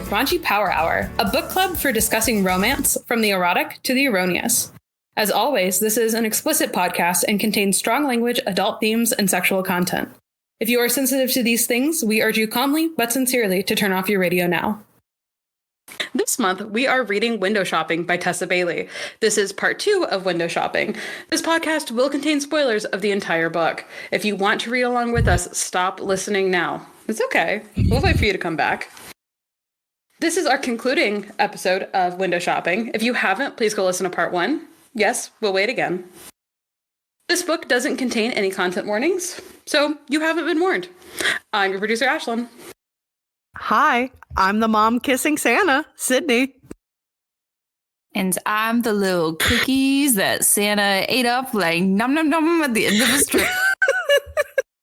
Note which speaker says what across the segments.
Speaker 1: Raunchy Power Hour, a book club for discussing romance from the erotic to the erroneous. As always, this is an explicit podcast and contains strong language, adult themes, and sexual content. If you are sensitive to these things, we urge you calmly but sincerely to turn off your radio now. This month, we are reading Window Shopping by Tessa Bailey. This is part 2 of Window Shopping. This podcast will contain spoilers of the entire book. If you want to read along with us, stop listening now. It's okay. We'll wait for you to come back. This is our concluding episode of Window Shopping. If you haven't, please go listen to part 1. Yes, we'll wait again. This book doesn't contain any content warnings, so you haven't been warned. I'm your producer, Ashlyn.
Speaker 2: Hi, I'm the mom kissing Santa, Sydney.
Speaker 3: And I'm the little cookies that Santa ate up like nom nom nom at the end of his trip.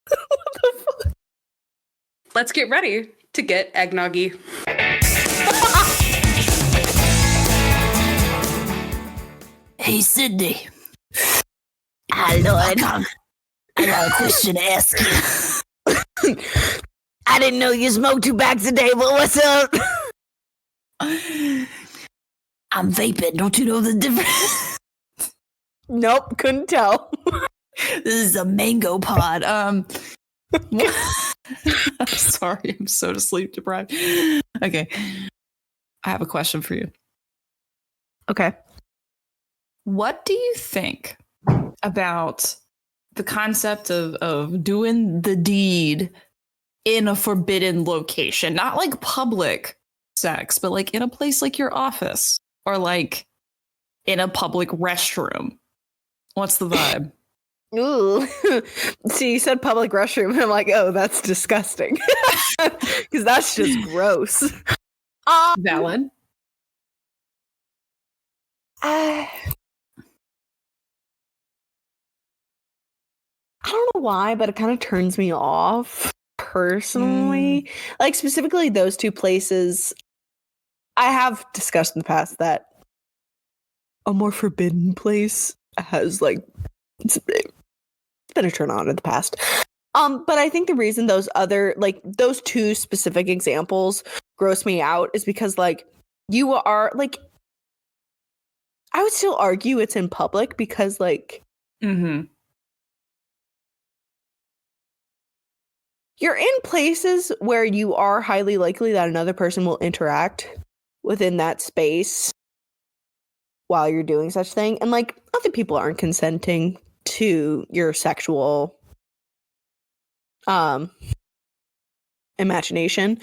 Speaker 2: What the fuck?
Speaker 1: Let's get ready to get eggnoggy.
Speaker 3: Hey, Sydney.
Speaker 2: Hi, Lord.
Speaker 3: I got a question to ask you.
Speaker 2: I didn't know you smoked 2 packs a day, but what's up?
Speaker 3: I'm vaping. Don't you know the difference?
Speaker 2: Nope, couldn't tell.
Speaker 3: This is a mango pod. Sorry, I'm so sleep deprived. Okay. I have a question for you.
Speaker 2: Okay.
Speaker 3: What do you think about the concept of doing the deed in a forbidden location? Not like public sex, but like in a place like your office or like in a public restroom. What's the vibe?
Speaker 2: Ooh. See, you said public restroom, and I'm like, oh, that's disgusting. Because that's just gross.
Speaker 3: Valid.
Speaker 2: I don't know why, but it kind of turns me off personally. Like, specifically those 2 places. I have discussed in the past that a more forbidden place has, like, it's been a turn on in the past. But I think the reason those 2 specific examples gross me out is because, like, you are, like, I would still argue it's in public because, like, you're in places where you are highly likely that another person will interact within that space while you're doing such thing. And, like, other people aren't consenting to your sexual imagination.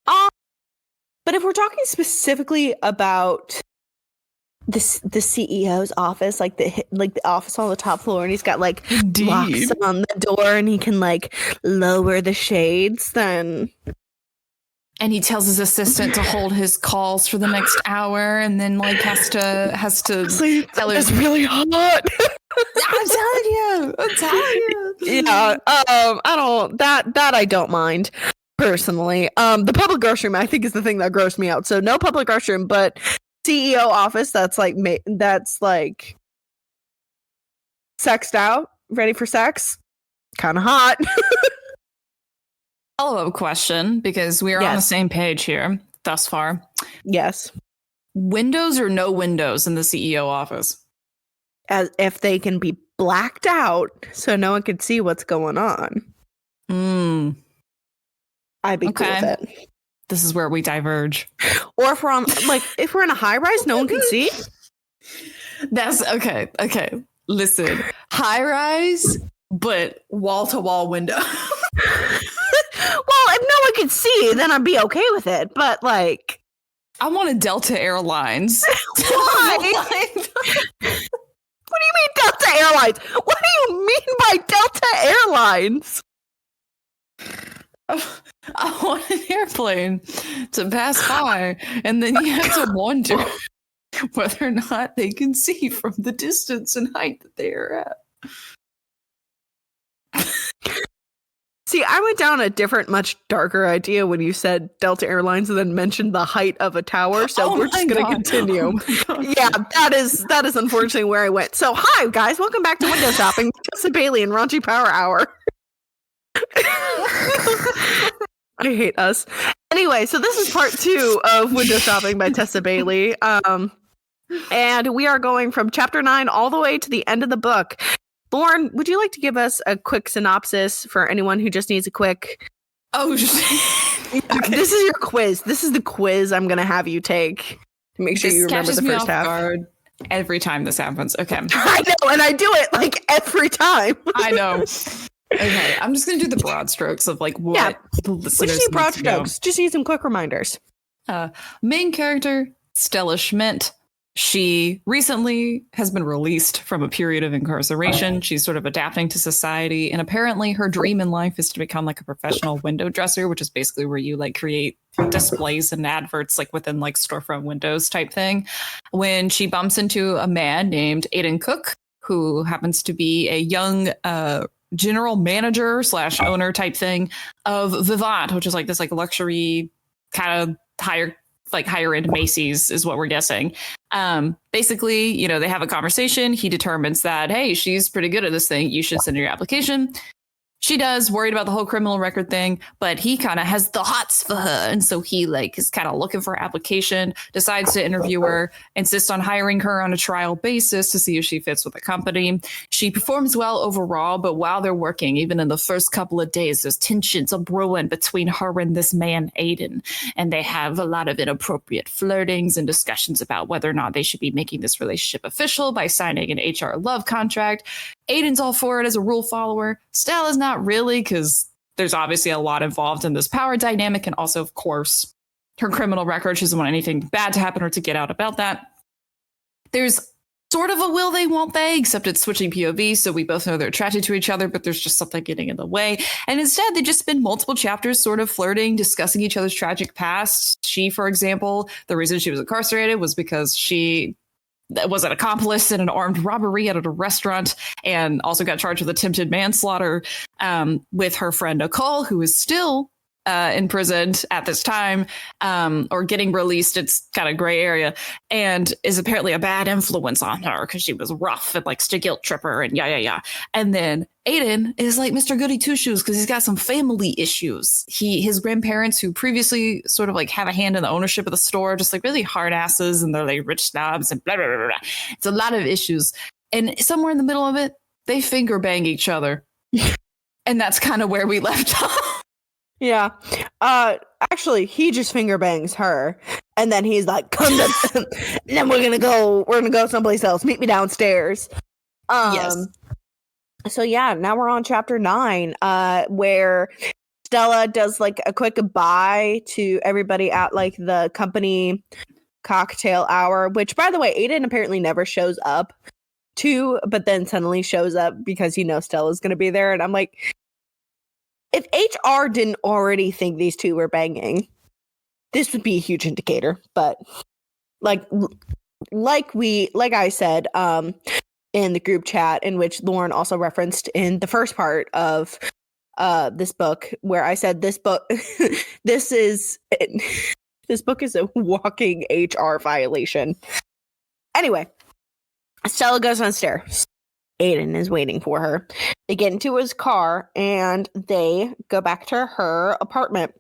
Speaker 2: But if we're talking specifically about the CEO's office, like the office on the top floor, and he's got like locks on the door, and he can like lower the shades, then.
Speaker 3: And he tells his assistant to hold his calls for the next hour, and then like has to tell her
Speaker 2: it's really hot.
Speaker 3: I'm telling you.
Speaker 2: Yeah. I don't mind personally. The public restroom I think is the thing that grossed me out. So no public restroom, but CEO office that's like sexed out, ready for sex. Kind of hot.
Speaker 3: Follow-up question, because we're on the same page here thus far.
Speaker 2: Yes.
Speaker 3: Windows or no windows in the CEO office?
Speaker 2: As if they can be blacked out so no one can see what's going on. I'd be cool with it.
Speaker 3: This is where we diverge.
Speaker 2: Or if we're in a high rise, no one can see.
Speaker 3: That's okay. Okay. Listen, high rise, but wall to wall window.
Speaker 2: Well, if no one can see, then I'd be okay with it. But like,
Speaker 3: I want a Delta Airlines.
Speaker 2: Why? What do you mean Delta Airlines? What do you mean by Delta Airlines?
Speaker 3: I want an airplane to pass by, and then you have to wonder whether or not they can see from the distance and height that they are at.
Speaker 2: See, I went down a different, much darker idea when you said Delta Airlines and then mentioned the height of a tower. So we're just going to continue. Yeah, that is unfortunately where I went. So hi, guys. Welcome back to Window Shopping. Tessa Bailey and Raunchy Power Hour. I hate us. Anyway, so this is part 2 of Window Shopping by Tessa Bailey. And we are going from chapter 9 all the way to the end of the book. Lauren, would you like to give us a quick synopsis for anyone who just needs a quick...
Speaker 3: Oh,
Speaker 2: okay. This is your quiz. This is the quiz I'm going to have you take to make sure you remember the first half.
Speaker 3: Guard every time this happens. Okay.
Speaker 2: I know, and I do it like every time.
Speaker 3: I know. Okay, I'm just going to do the broad strokes of like what the listeners
Speaker 2: we just need broad
Speaker 3: need to know.
Speaker 2: strokes. Just need some quick reminders.
Speaker 3: Main character, Stella Schmidt. She recently has been released from a period of incarceration. She's sort of adapting to society. And apparently her dream in life is to become like a professional window dresser, which is basically where you like create displays and adverts like within like storefront windows type thing. When she bumps into a man named Aiden Cook, who happens to be a young general manager / owner type thing of Vivant, which is like this like luxury kind of higher end Macy's is what we're guessing. Basically, you know, they have a conversation. He determines that, hey, she's pretty good at this thing. You should send her your application. She does, worried about the whole criminal record thing, but he kind of has the hots for her. And so he like is kind of looking for her application, decides to interview her, insists on hiring her on a trial basis to see if she fits with the company. She performs well overall, but while they're working, even in the first couple of days, there's tensions are brewing between her and this man, Aiden. And they have a lot of inappropriate flirtings and discussions about whether or not they should be making this relationship official by signing an HR love contract. Aiden's all for it as a rule follower. Stella's not really, because there's obviously a lot involved in this power dynamic. And also, of course, her criminal record. She doesn't want anything bad to happen or to get out about that. There's sort of a will they, won't they, except it's switching POV. So we both know they're attracted to each other, but there's just something getting in the way. And instead, they just spend multiple chapters sort of flirting, discussing each other's tragic past. She, for example, the reason she was incarcerated was because she was an accomplice in an armed robbery at a restaurant and also got charged with attempted manslaughter with her friend Nicole, who is still imprisoned at this time or getting released. It's kind of gray area, and is apparently a bad influence on her because she was rough and likes to guilt trip her and yeah. And then Aiden is like Mr. Goody Two Shoes because he's got some family issues. His grandparents, who previously sort of like have a hand in the ownership of the store, just like really hard asses, and they're like rich snobs and blah, blah, blah, blah. It's a lot of issues. And somewhere in the middle of it, they finger bang each other. And that's kind of where we left off.
Speaker 2: Yeah. Actually, he just finger bangs her, and then he's like, "Come to," and then we're gonna go someplace else. Meet me downstairs.
Speaker 3: Yes.
Speaker 2: So yeah, now we're on chapter 9, where Stella does like a quick goodbye to everybody at like the company cocktail hour. Which, by the way, Aiden apparently never shows up to, but then suddenly shows up because he knows Stella's gonna be there, and I'm like, if HR didn't already think these two were banging, this would be a huge indicator. But like I said, in the group chat, in which Lauren also referenced in the first part of this book, where I said this book, this book is a walking HR violation. Anyway, Stella goes downstairs. Aiden is waiting for her. They get into his car and they go back to her apartment.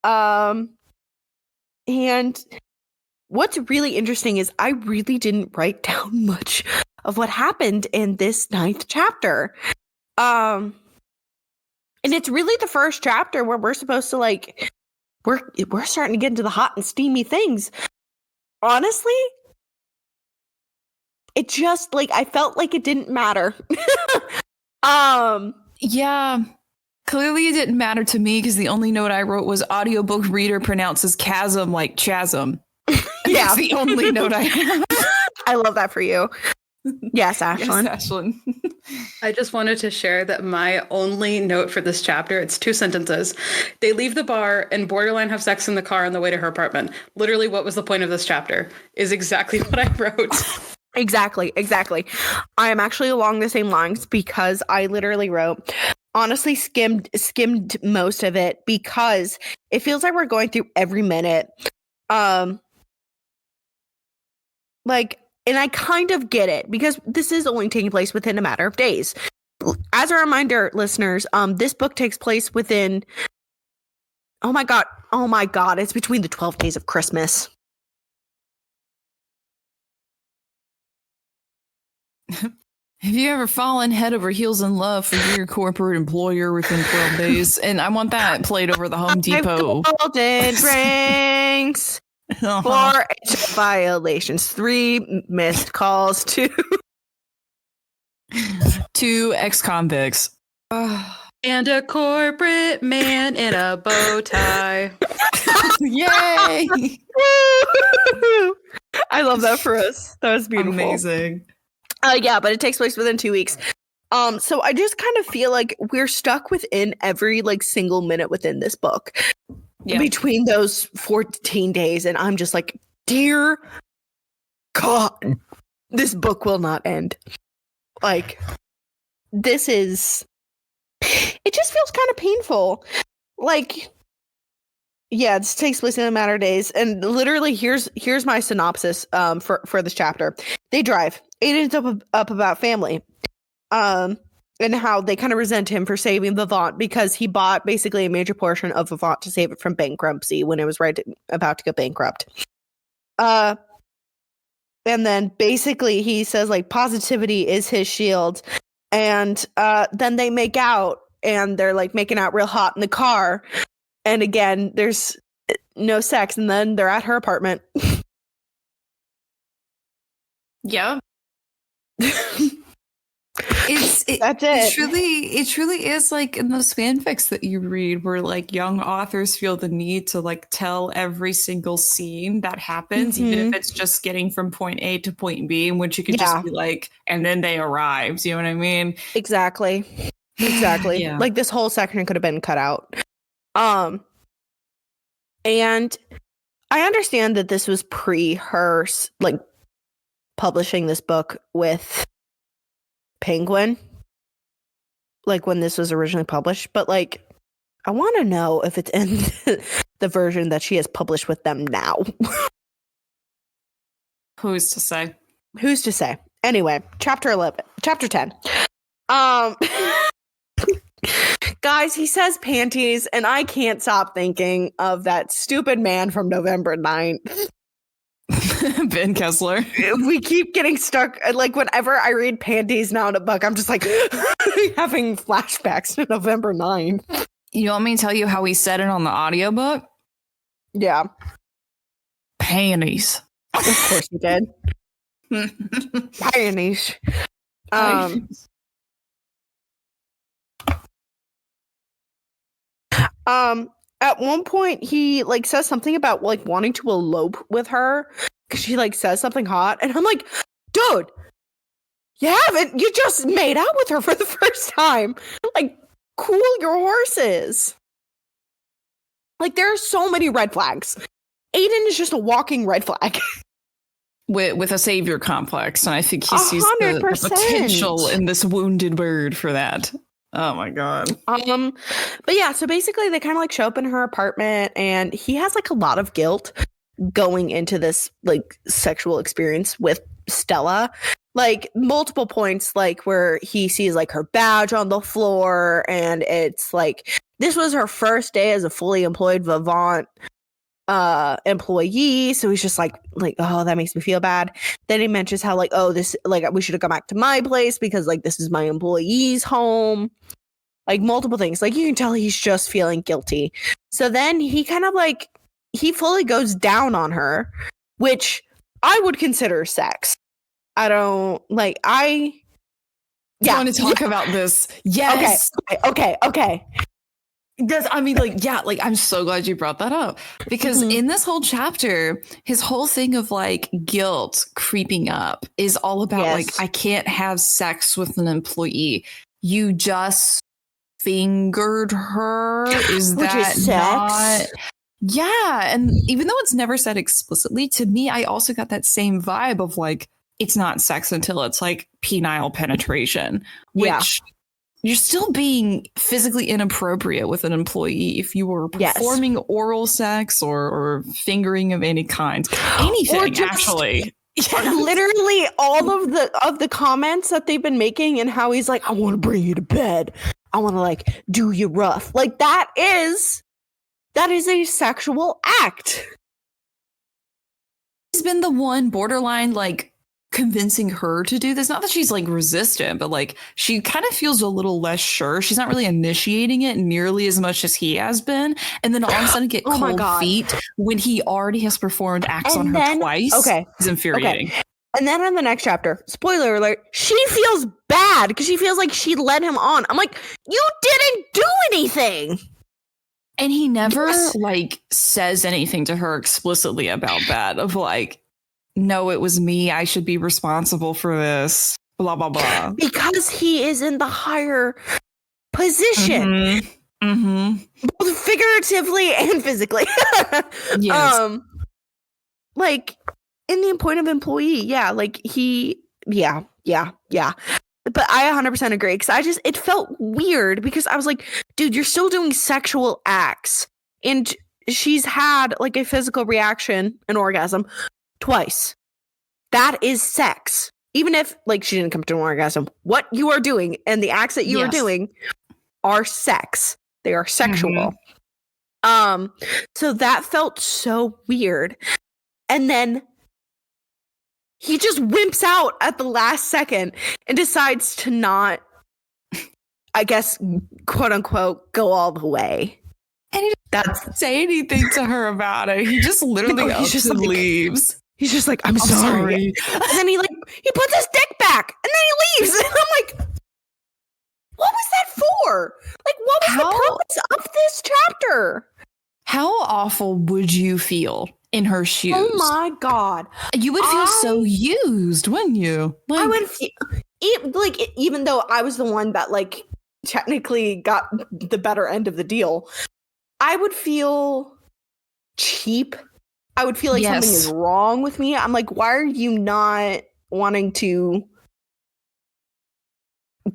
Speaker 2: And what's really interesting is I really didn't write down much of what happened in this 9th chapter. And it's really the first chapter where we're supposed to like we're starting to get into the hot and steamy things. Honestly, it just like I felt like it didn't matter.
Speaker 3: Yeah. Clearly it didn't matter to me because the only note I wrote was audiobook reader pronounces chasm like chasm.
Speaker 2: Yeah.
Speaker 3: That's the only note I have.
Speaker 2: I love that for you. Yes, Ashlyn.
Speaker 3: Yes, Ashlyn.
Speaker 1: I just wanted to share that my only note for this chapter, it's 2 sentences. They leave the bar and borderline have sex in the car on the way to her apartment. Literally, what was the point of this chapter is exactly what I wrote.
Speaker 2: Exactly. I am actually along the same lines because I literally wrote, honestly skimmed most of it because it feels like we're going through every minute. And I kind of get it because this is only taking place within a matter of days. As a reminder, listeners, this book takes place within Oh my god. Oh my god. It's between the 12 days of Christmas.
Speaker 3: Have you ever fallen head over heels in love for your corporate employer within 12 days? And I want that played over the Home Depot.
Speaker 2: Golden rings. 4 violations. 3 missed calls. 2
Speaker 3: ex-convicts.
Speaker 1: And a corporate man in a bow tie.
Speaker 3: Yay!
Speaker 2: I love that for us. That was beautiful.
Speaker 3: Amazing.
Speaker 2: Yeah, but it takes place within 2 weeks. So I just kind of feel like we're stuck within every like single minute within this book between those 14 days, and I'm just like, dear God, this book will not end. Like, this is. It just feels kind of painful. Like, yeah, this takes place in a matter of days, and literally, here's my synopsis for this chapter. They drive. Aiden's up about family, and how they kind of resent him for saving Vivant because he bought basically a major portion of Vivant to save it from bankruptcy when it was about to go bankrupt. And then basically he says like positivity is his shield, and then they make out, and they're like making out real hot in the car, and again there's no sex, and then they're at her apartment.
Speaker 3: Yeah.
Speaker 2: That's it.
Speaker 3: It truly is like in those fanfics that you read where like young authors feel the need to like tell every single scene that happens, even if it's just getting from point A to point B, in which you can just be like, and then they arrived. You know what I mean?
Speaker 2: Exactly. Yeah. Like this whole section could have been cut out. And I understand that this was pre her like publishing this book with Penguin, like when this was originally published, but like I want to know if it's in the version that she has published with them now.
Speaker 3: Who's to say? Anyway,
Speaker 2: chapter 10. Guys, he says panties, and I can't stop thinking of that stupid man from November 9th.
Speaker 3: Ben Kessler.
Speaker 2: We keep getting stuck. Like whenever I read panties now in a book, I'm just like having flashbacks to November 9th.
Speaker 3: You want me to tell you how he said it on the audiobook?
Speaker 2: Yeah.
Speaker 3: Panties.
Speaker 2: Of course he did. Panties. At one point he like says something about like wanting to elope with her because she like says something hot, and I'm like, dude, you just made out with her for the first time. Like, cool your horses. Like, there are so many red flags. Aiden is just a walking red flag.
Speaker 3: With a savior complex, and I think he sees the potential in this wounded bird for that. Oh my God.
Speaker 2: But yeah, so basically they kind of like show up in her apartment, and he has like a lot of guilt going into this like sexual experience with Stella. Like multiple points, like where he sees like her badge on the floor, and it's like this was her first day as a fully employed Vivant employee, so he's just like oh, that makes me feel bad. Then he mentions how like, oh, this like we should have come back to my place because like this is my employee's home. Like multiple things, like you can tell he's just feeling guilty. So then he kind of like he fully goes down on her, which I would consider sex. I don't like I
Speaker 3: want to talk about this. Yes.
Speaker 2: Okay.
Speaker 3: Yes, I mean, like, yeah, like, I'm so glad you brought that up because in this whole chapter, his whole thing of like guilt creeping up is all about like, I can't have sex with an employee. You just fingered her. Is
Speaker 2: Which
Speaker 3: that
Speaker 2: is
Speaker 3: not?
Speaker 2: sex?
Speaker 3: Yeah. And even though it's never said explicitly, to me, I also got that same vibe of like, it's not sex until it's like penile penetration, which you're still being physically inappropriate with an employee if you were performing oral sex or fingering of any kind. Anything, actually.
Speaker 2: Yeah. Literally all of the comments that they've been making and how he's like, I want to bring you to bed. I want to like do you rough. Like that is That is a sexual act.
Speaker 3: He's been the one borderline like convincing her to do this. Not that she's like resistant, but like she kind of feels a little less sure. She's not really initiating it nearly as much as he has been. And then all of a sudden get
Speaker 2: Oh my
Speaker 3: cold
Speaker 2: God.
Speaker 3: feet when he already has performed acts
Speaker 2: And
Speaker 3: on her
Speaker 2: then-
Speaker 3: twice.
Speaker 2: okay,
Speaker 3: Is infuriating.
Speaker 2: And then in the next chapter, spoiler alert, she feels bad because she feels like she led him on. I'm like, you didn't do anything.
Speaker 3: And he never
Speaker 2: Yes.
Speaker 3: like says anything to her explicitly about that of like, no, it was me. I should be responsible for this. Blah, blah, blah.
Speaker 2: Because he is in the higher position, both figuratively and physically.
Speaker 3: Yes.
Speaker 2: Like in the point of employee, yeah, like yeah. But I 100% agree because it felt weird because I was like, dude, you're still doing sexual acts, and she's had like a physical reaction, an orgasm, twice. That is sex. Even if like she didn't come to an orgasm, what you are doing and the acts that you are
Speaker 3: Yes.
Speaker 2: doing are sex. They are sexual. So that felt so weird. And then he just wimps out at the last second and decides to not, I guess, quote unquote, go all the way.
Speaker 3: And he doesn't say anything to her about it. He just literally
Speaker 2: No, he's
Speaker 3: ups
Speaker 2: just
Speaker 3: and
Speaker 2: like-
Speaker 3: leaves.
Speaker 2: He's just like, I'm sorry. And then he puts his dick back and then he leaves. And I'm like, what was that for? Like, what was
Speaker 3: How-
Speaker 2: the purpose of this chapter?
Speaker 3: How awful would you feel in her shoes?
Speaker 2: Oh my God.
Speaker 3: You would feel so
Speaker 2: I-
Speaker 3: used, wouldn't you? Like,
Speaker 2: I would feel, even though I was the one that like technically got the better end of the deal, I would feel cheap. I would feel like something
Speaker 3: Yes.
Speaker 2: is wrong with me. I'm like, why are you not wanting to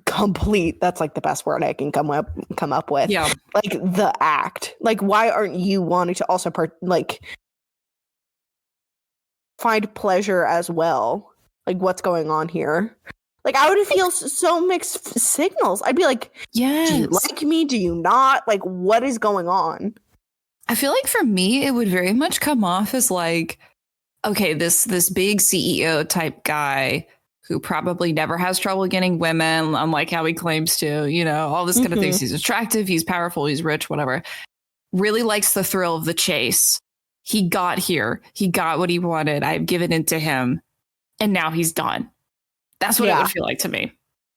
Speaker 2: complete? That's like the best word I can come up with.
Speaker 3: yeah.
Speaker 2: Like the act. Like, why aren't you wanting to also find pleasure as well? Like, what's going on here? Like, I would feel so mixed signals. I'd be like,
Speaker 3: Yes.
Speaker 2: do you like me? Do you not? Like, what is going on?
Speaker 3: I feel like for me, it would very much come off as like, okay, this big CEO type guy who probably never has trouble getting women, unlike how he claims to, you know, all this kind of things. He's attractive, he's powerful, he's rich, whatever. Really likes the thrill of the chase. He got here. He got what he wanted. I've given it to him. And now he's done. That's what it
Speaker 2: Yeah.
Speaker 3: would feel like to me.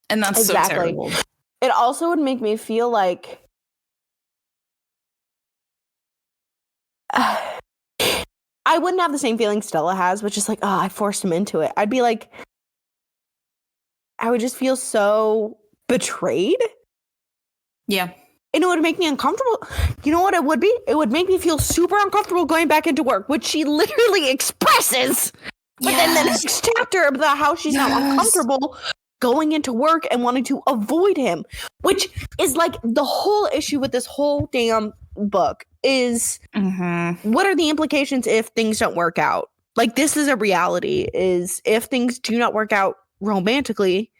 Speaker 3: And that's
Speaker 2: Exactly.
Speaker 3: so terrible.
Speaker 2: It also would make me feel like I wouldn't have the same feeling Stella has, which is like, oh, I forced him into it. I'd be like, I would just feel so betrayed.
Speaker 3: Yeah.
Speaker 2: And it would make me uncomfortable. You know what it would be? It would make me feel super uncomfortable going back into work, which she literally expresses. But then the next chapter about how she's now
Speaker 3: Yes.
Speaker 2: uncomfortable going into work and wanting to avoid him, which is like the whole issue with this whole damn book is what are the implications if things don't work out? Like, this is a reality, is if things do not work out romantically,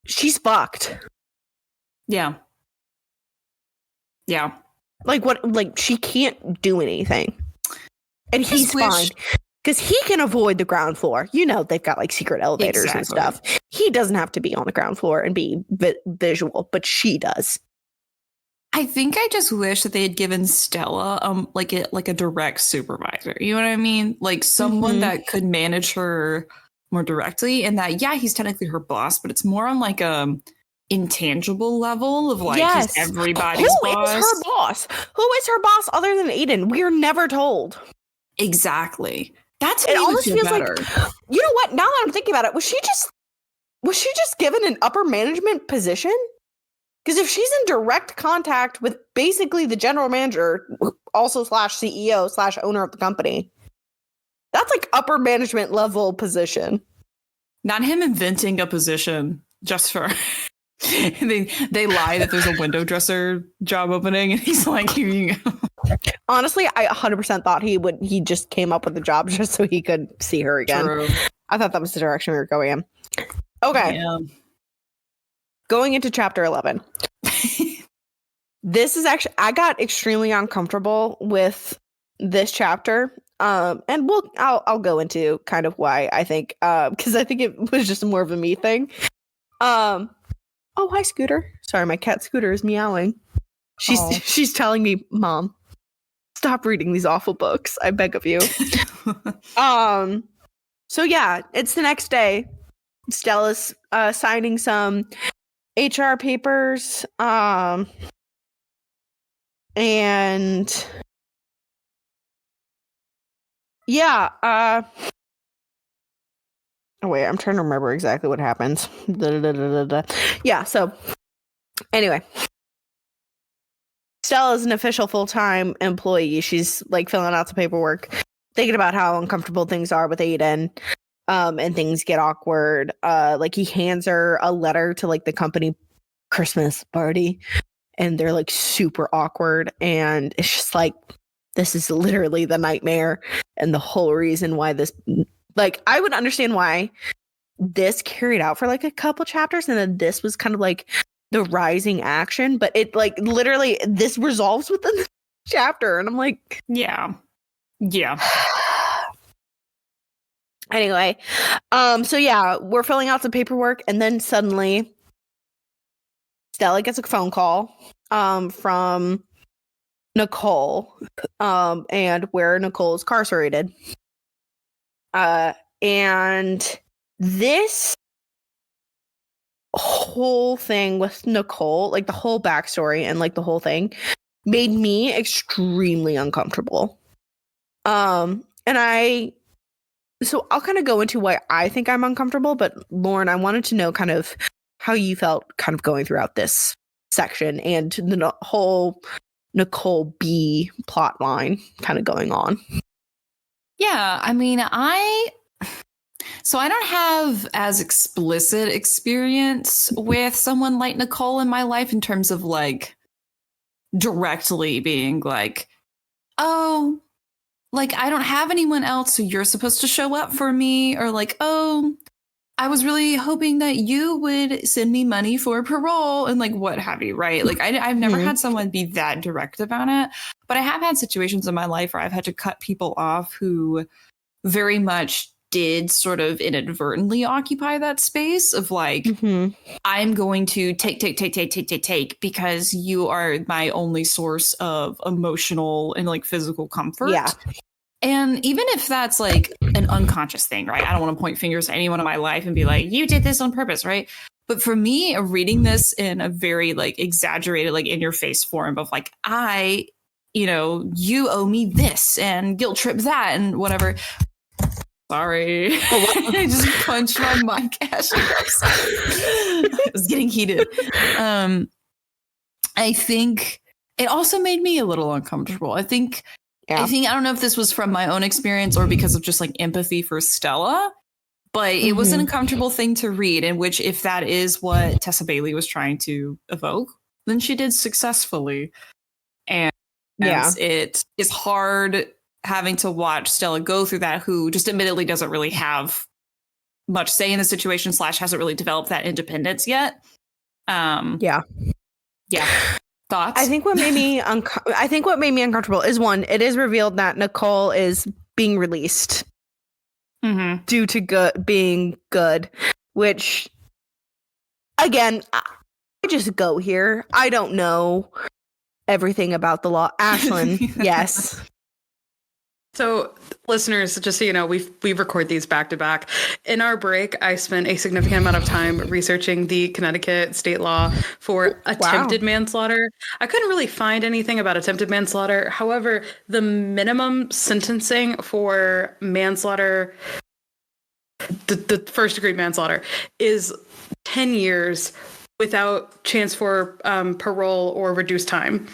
Speaker 2: she's fucked.
Speaker 3: Yeah. Yeah.
Speaker 2: Like, what? Like, she can't do anything. And
Speaker 3: Just
Speaker 2: he's
Speaker 3: wish-
Speaker 2: fine. Because he can avoid the ground floor. You know, they've got like secret elevators and
Speaker 3: Exactly.
Speaker 2: stuff. He doesn't have to be on the ground floor and be visual, but she does.
Speaker 3: I think I just wish that they had given Stella like a direct supervisor. You know what I mean? Like someone
Speaker 2: Mhm.
Speaker 3: that could manage her more directly, and that he's technically her boss, but it's more on like intangible level of like
Speaker 2: Yes.
Speaker 3: he's everybody's
Speaker 2: Who
Speaker 3: boss.
Speaker 2: is her boss? Who is her boss other than Aiden? We are never told.
Speaker 3: Exactly. That's
Speaker 2: It
Speaker 3: me would
Speaker 2: almost
Speaker 3: feel
Speaker 2: feels
Speaker 3: better.
Speaker 2: like, you know what? Now that I'm thinking about it, was she just given an upper management position? Because if she's in direct contact with basically the general manager, also slash CEO slash owner of the company, that's like upper management level position.
Speaker 3: Not him inventing a position just for they lie that there's a window dresser job opening, and he's like, here you go.
Speaker 2: Honestly, I 100% thought he just came up with the job just so he could see her again.
Speaker 3: True.
Speaker 2: I thought that was the direction we were going in. Okay,
Speaker 3: Yeah.
Speaker 2: going into chapter 11. this is actually, I got extremely uncomfortable with this chapter. And I'll go into kind of why I think, because I think it was just more of a me thing. Oh, hi, Scooter. Sorry, my cat Scooter is meowing. She's telling me, Mom, stop reading these awful books. I beg of you. So yeah, it's the next day. Stella's signing some HR papers. And yeah, oh wait, I'm trying to remember exactly what happens. Yeah, so anyway, Stella is an official full-time employee. She's like filling out the paperwork, thinking about how uncomfortable things are with Aiden, and things get awkward. Like he hands her a letter to like the company Christmas party, and they're like super awkward, and it's just like, this is literally the nightmare and the whole reason why this, like, I would understand why this carried out for like a couple chapters and then this was kind of like the rising action, but it like literally this resolves within the chapter and I'm like,
Speaker 3: yeah.
Speaker 2: Anyway, so yeah, we're filling out some paperwork and then suddenly Stella gets a phone call from Nicole, and where Nicole is incarcerated. And this whole thing with Nicole, like the whole backstory and like the whole thing, made me extremely uncomfortable. So I'll kind of go into why I think I'm uncomfortable, but Lauren, I wanted to know kind of how you felt kind of going throughout this section and the whole Nicole B plot line kind of going on.
Speaker 3: Yeah, I mean, I don't have as explicit experience with someone like Nicole in my life in terms of like directly being like, oh, like I don't have anyone else, so you're supposed to show up for me, or like, oh, I was really hoping that you would send me money for parole and like what have you, right? Like I've never had someone be that direct about it, but I have had situations in my life where I've had to cut people off who very much did sort of inadvertently occupy that space of like, I'm going to take because you are my only source of emotional and like physical comfort.
Speaker 2: Yeah.
Speaker 3: And even if that's like an unconscious thing, right? I don't want to point fingers at anyone in my life and be like, you did this on purpose, right? But for me, reading this in a very like exaggerated, like in your face form of like, you owe me this and guilt trip that and whatever. Sorry. I just punched my mic. I was getting heated. I think it also made me a little uncomfortable. I don't know if this was from my own experience or because of just like empathy for Stella, but it was an uncomfortable thing to read, in which if that is what Tessa Bailey was trying to evoke, then she did successfully. And it is hard having to watch Stella go through that, who just admittedly doesn't really have much say in the situation / hasn't really developed that independence yet. Yeah. Thoughts?
Speaker 2: I think what made me uncomfortable is, one, it is revealed that Nicole is being released due to being good, which, again, I just go here. I don't know everything about the law. Ashlyn, yes.
Speaker 1: So, listeners, just so you know, we record these back to back. In our break, I spent a significant amount of time researching the Connecticut state law for attempted manslaughter. I couldn't really find anything about attempted manslaughter. However, the minimum sentencing for manslaughter, the first degree manslaughter, is 10 years without chance for parole or reduced time.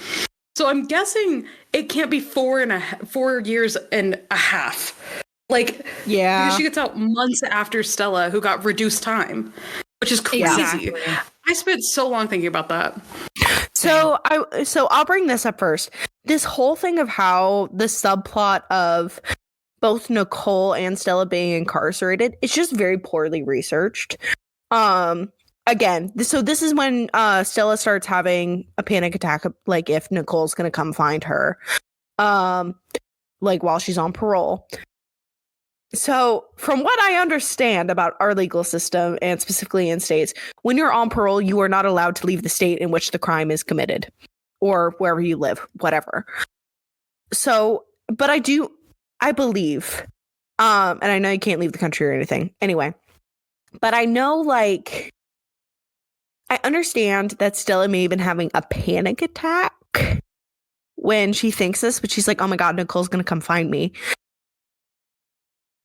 Speaker 1: So I'm guessing it can't be 4 years and a half. Like, because she gets out months after Stella, who got reduced time, which is crazy. Exactly. I spent so long thinking about that.
Speaker 2: So I'll bring this up first. This whole thing of how the subplot of both Nicole and Stella being incarcerated, it's just very poorly researched. again, so this is when Stella starts having a panic attack, like if Nicole's gonna come find her, like while she's on parole. So from what I understand about our legal system, and specifically in states, when you're on parole, you are not allowed to leave the state in which the crime is committed, or wherever you live, whatever. So, but I believe, and I know you can't leave the country or anything anyway, but I know, like, I understand that Stella may have been having a panic attack when she thinks this, but she's like, oh my God, Nicole's going to come find me.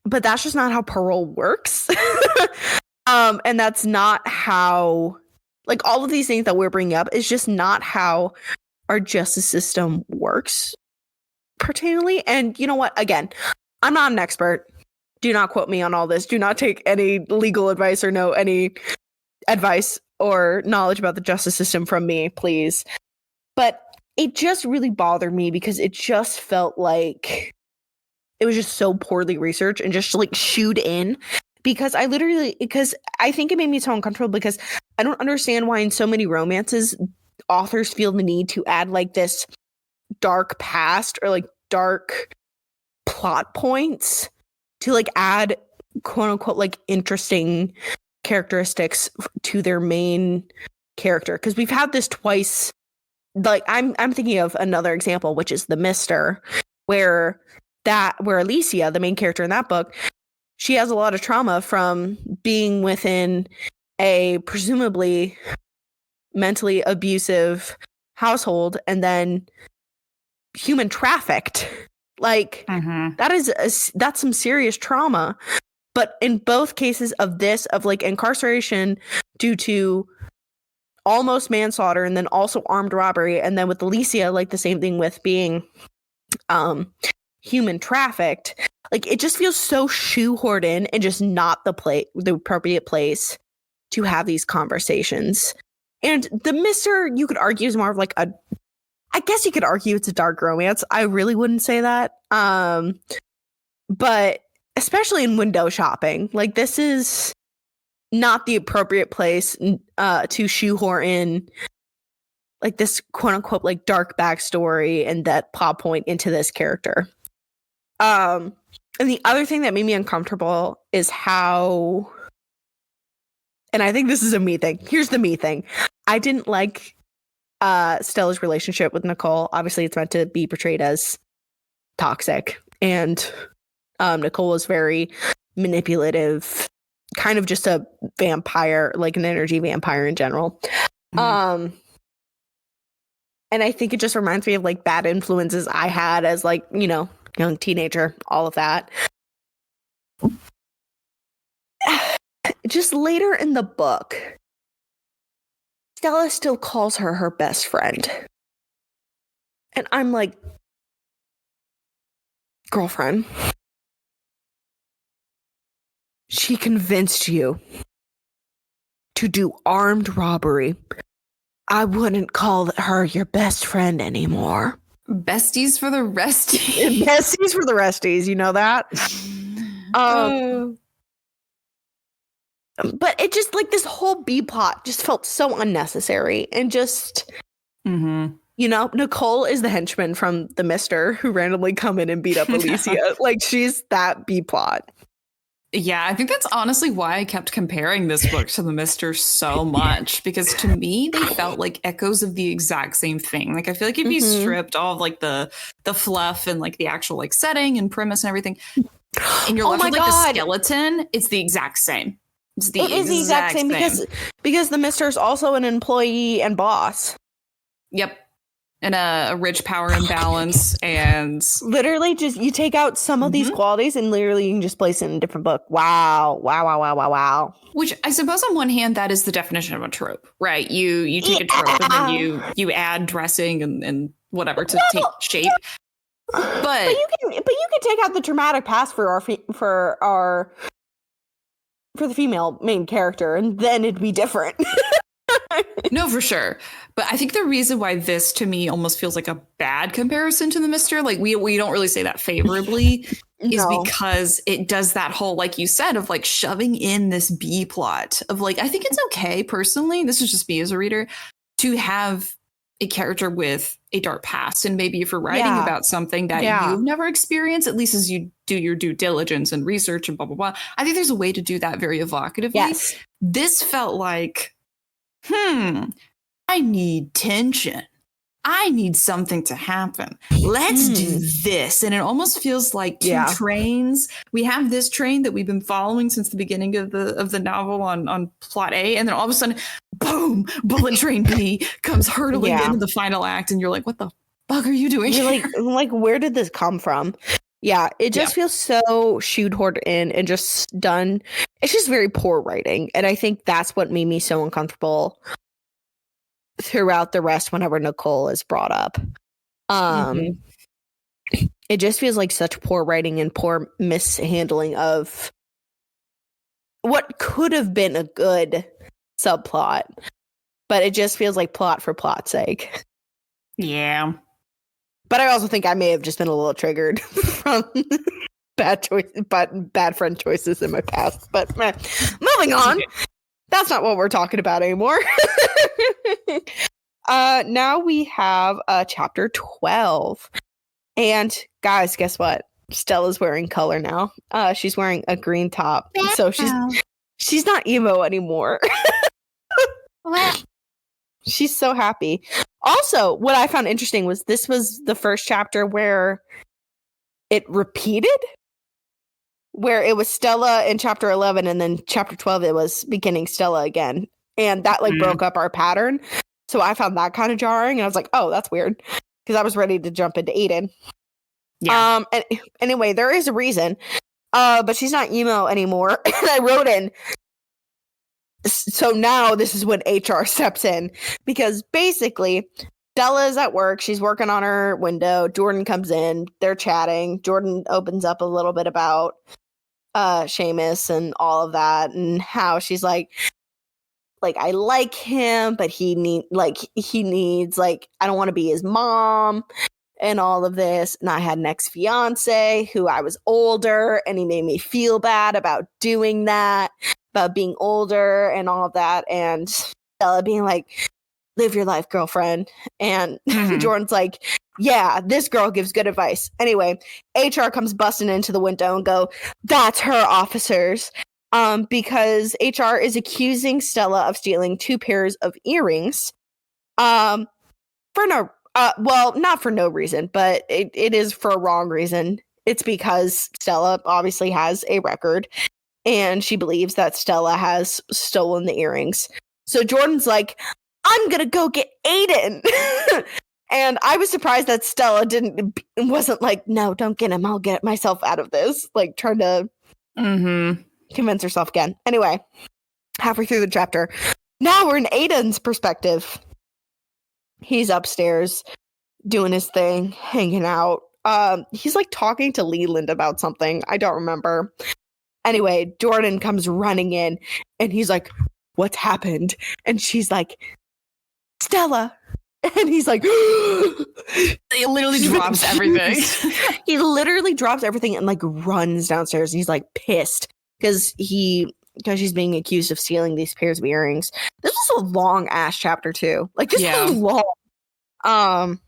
Speaker 2: But that's just not how parole works. And that's not how, like, all of these things that we're bringing up is just not how our justice system works pertainingly. And you know what? Again, I'm not an expert. Do not quote me on all this. Do not take any legal advice or know any advice or knowledge about the justice system from me, please. But it just really bothered me because it just felt like it was just so poorly researched and just like shooed in. Because I think it made me so uncomfortable because I don't understand why in so many romances authors feel the need to add like this dark past or like dark plot points to like add quote unquote like interesting characteristics to their main character. Because we've had this twice. Like I'm thinking of another example, which is The Mister, where Alicia, the main character in that book, she has a lot of trauma from being within a presumably mentally abusive household and then human trafficked. Like that's some serious trauma. But in both cases of this, of like incarceration due to almost manslaughter and then also armed robbery, and then with Alicia, like the same thing with being human trafficked, like it just feels so shoehorned in and just not the appropriate place to have these conversations. And The Mister, you could argue, is more of like I guess you could argue it's a dark romance. I really wouldn't say that. But especially in window shopping, like this is not the appropriate place to shoehorn in like this quote unquote like dark backstory and that plot point into this character. And the other thing that made me uncomfortable is how, and I think this is a me thing. Here's the me thing. I didn't like Stella's relationship with Nicole. Obviously, it's meant to be portrayed as toxic, and Nicole was very manipulative, kind of just a vampire, like an energy vampire in general. And I think it just reminds me of like bad influences I had as like, you know, young teenager, all of that. Just later in the book, Stella still calls her best friend. And I'm like, girlfriend, she convinced you to do armed robbery. I wouldn't call her your best friend anymore.
Speaker 3: Besties for the resties.
Speaker 2: Besties for the resties, you know that? But it just, like, this whole B plot just felt so unnecessary. And just, you know, Nicole is the henchman from The Mister who randomly come in and beat up Alicia. Like, she's that B plot.
Speaker 3: Yeah, I think that's honestly why I kept comparing this book to The Mister so much, because to me they felt like echoes of the exact same thing. Like I feel like if you stripped all of like the fluff and like the actual like setting and premise and everything, and you're left with like the skeleton, it's the exact same. It is the exact same
Speaker 2: because The Mister is also an employee and boss.
Speaker 3: Yep. And a rich power imbalance, and
Speaker 2: literally just you take out some of these qualities and literally you can just place it in a different book. Wow.
Speaker 3: Which I suppose on one hand that is the definition of a trope, right? You take a trope and then you add dressing and whatever to take shape. But
Speaker 2: you can take out the dramatic past for the female main character, and then it'd be different.
Speaker 3: No, for sure. But I think the reason why this to me almost feels like a bad comparison to The Mister, like we don't really say that favorably, is
Speaker 2: No.
Speaker 3: because it does that whole, like you said, of like shoving in this B plot of like, I think it's okay personally, this is just me as a reader, to have a character with a dark past. And maybe if you're writing
Speaker 2: Yeah.
Speaker 3: about something that
Speaker 2: Yeah.
Speaker 3: you've never experienced, at least as you do your due diligence and research and blah, blah, blah. I think there's a way to do that very evocatively.
Speaker 2: Yes.
Speaker 3: This felt like, I need tension. I need something to happen. Let's do this. And it almost feels like two trains. We have this train that we've been following since the beginning of the novel on plot A. And then all of a sudden, boom, bullet train B comes hurtling into the final act. And you're like, what the fuck are you doing?
Speaker 2: You're like, where did this come from? Yeah, it just feels so shoehorned in and just done. It's just very poor writing. And I think that's what made me so uncomfortable throughout the rest whenever Nicole is brought up. It just feels like such poor writing and poor mishandling of what could have been a good subplot, but it just feels like plot for plot's sake.
Speaker 3: Yeah.
Speaker 2: But I also think I may have just been a little triggered from bad friend choices in my past. But moving on. That's not what we're talking about anymore. Now we have chapter 12. And guys, guess what? Stella's wearing color now. She's wearing a green top. So she's not emo anymore. She's so happy. Also, what I found interesting was this was the first chapter where it repeated. Where it was Stella in chapter 11 and then chapter 12 it was beginning Stella again. And that broke up our pattern. So I found that kind of jarring and I was like, oh, that's weird. Because I was ready to jump into Aiden.
Speaker 3: Yeah.
Speaker 2: And anyway, there is a reason. But she's not emo anymore. And I wrote in. So now this is when HR steps in. Because basically Stella is at work. She's working on her window. Jordan comes in. They're chatting. Jordan opens up a little bit about Seamus and all of that, and how she's like I like him, but he needs I don't want to be his mom and all of this. And I had an ex-fiance who I was older, and he made me feel bad about doing that, about being older and all of that. And Stella being like, live your life, girlfriend. And Jordan's like, yeah, this girl gives good advice. Anyway, HR comes busting into the window and go, that's her, officers. Because HR is accusing Stella of stealing 2 pairs of earrings. Not for no reason, but it is for a wrong reason. It's because Stella obviously has a record and she believes that Stella has stolen the earrings. So Jordan's like, I'm gonna go get Aiden. And I was surprised that Stella wasn't like, no, don't get him. I'll get myself out of this. Like trying to convince herself again. Anyway, halfway through the chapter, now we're in Aiden's perspective. He's upstairs doing his thing, hanging out. He's like talking to Leland about something. I don't remember. Anyway, Jordan comes running in and he's like, what's happened? And she's like, Stella. And he's like,
Speaker 3: he literally drops everything.
Speaker 2: He literally drops everything and like runs downstairs. He's like pissed because she's being accused of stealing these pairs of earrings. This was a long ass chapter too. Like this was long.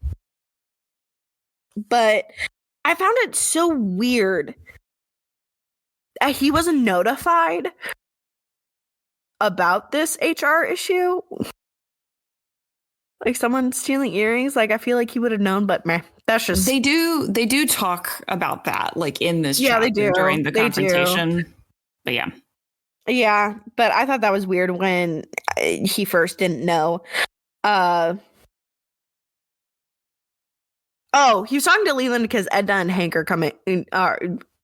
Speaker 2: But I found it so weird. He wasn't notified about this HR issue. Like someone stealing earrings, like I feel like he would have known, but meh, that's just
Speaker 3: they do talk about that like in this chapter
Speaker 2: they do
Speaker 3: during the confrontation. But
Speaker 2: yeah, but I thought that was weird when he first didn't know. He was talking to Leland because Edna and Hank are coming.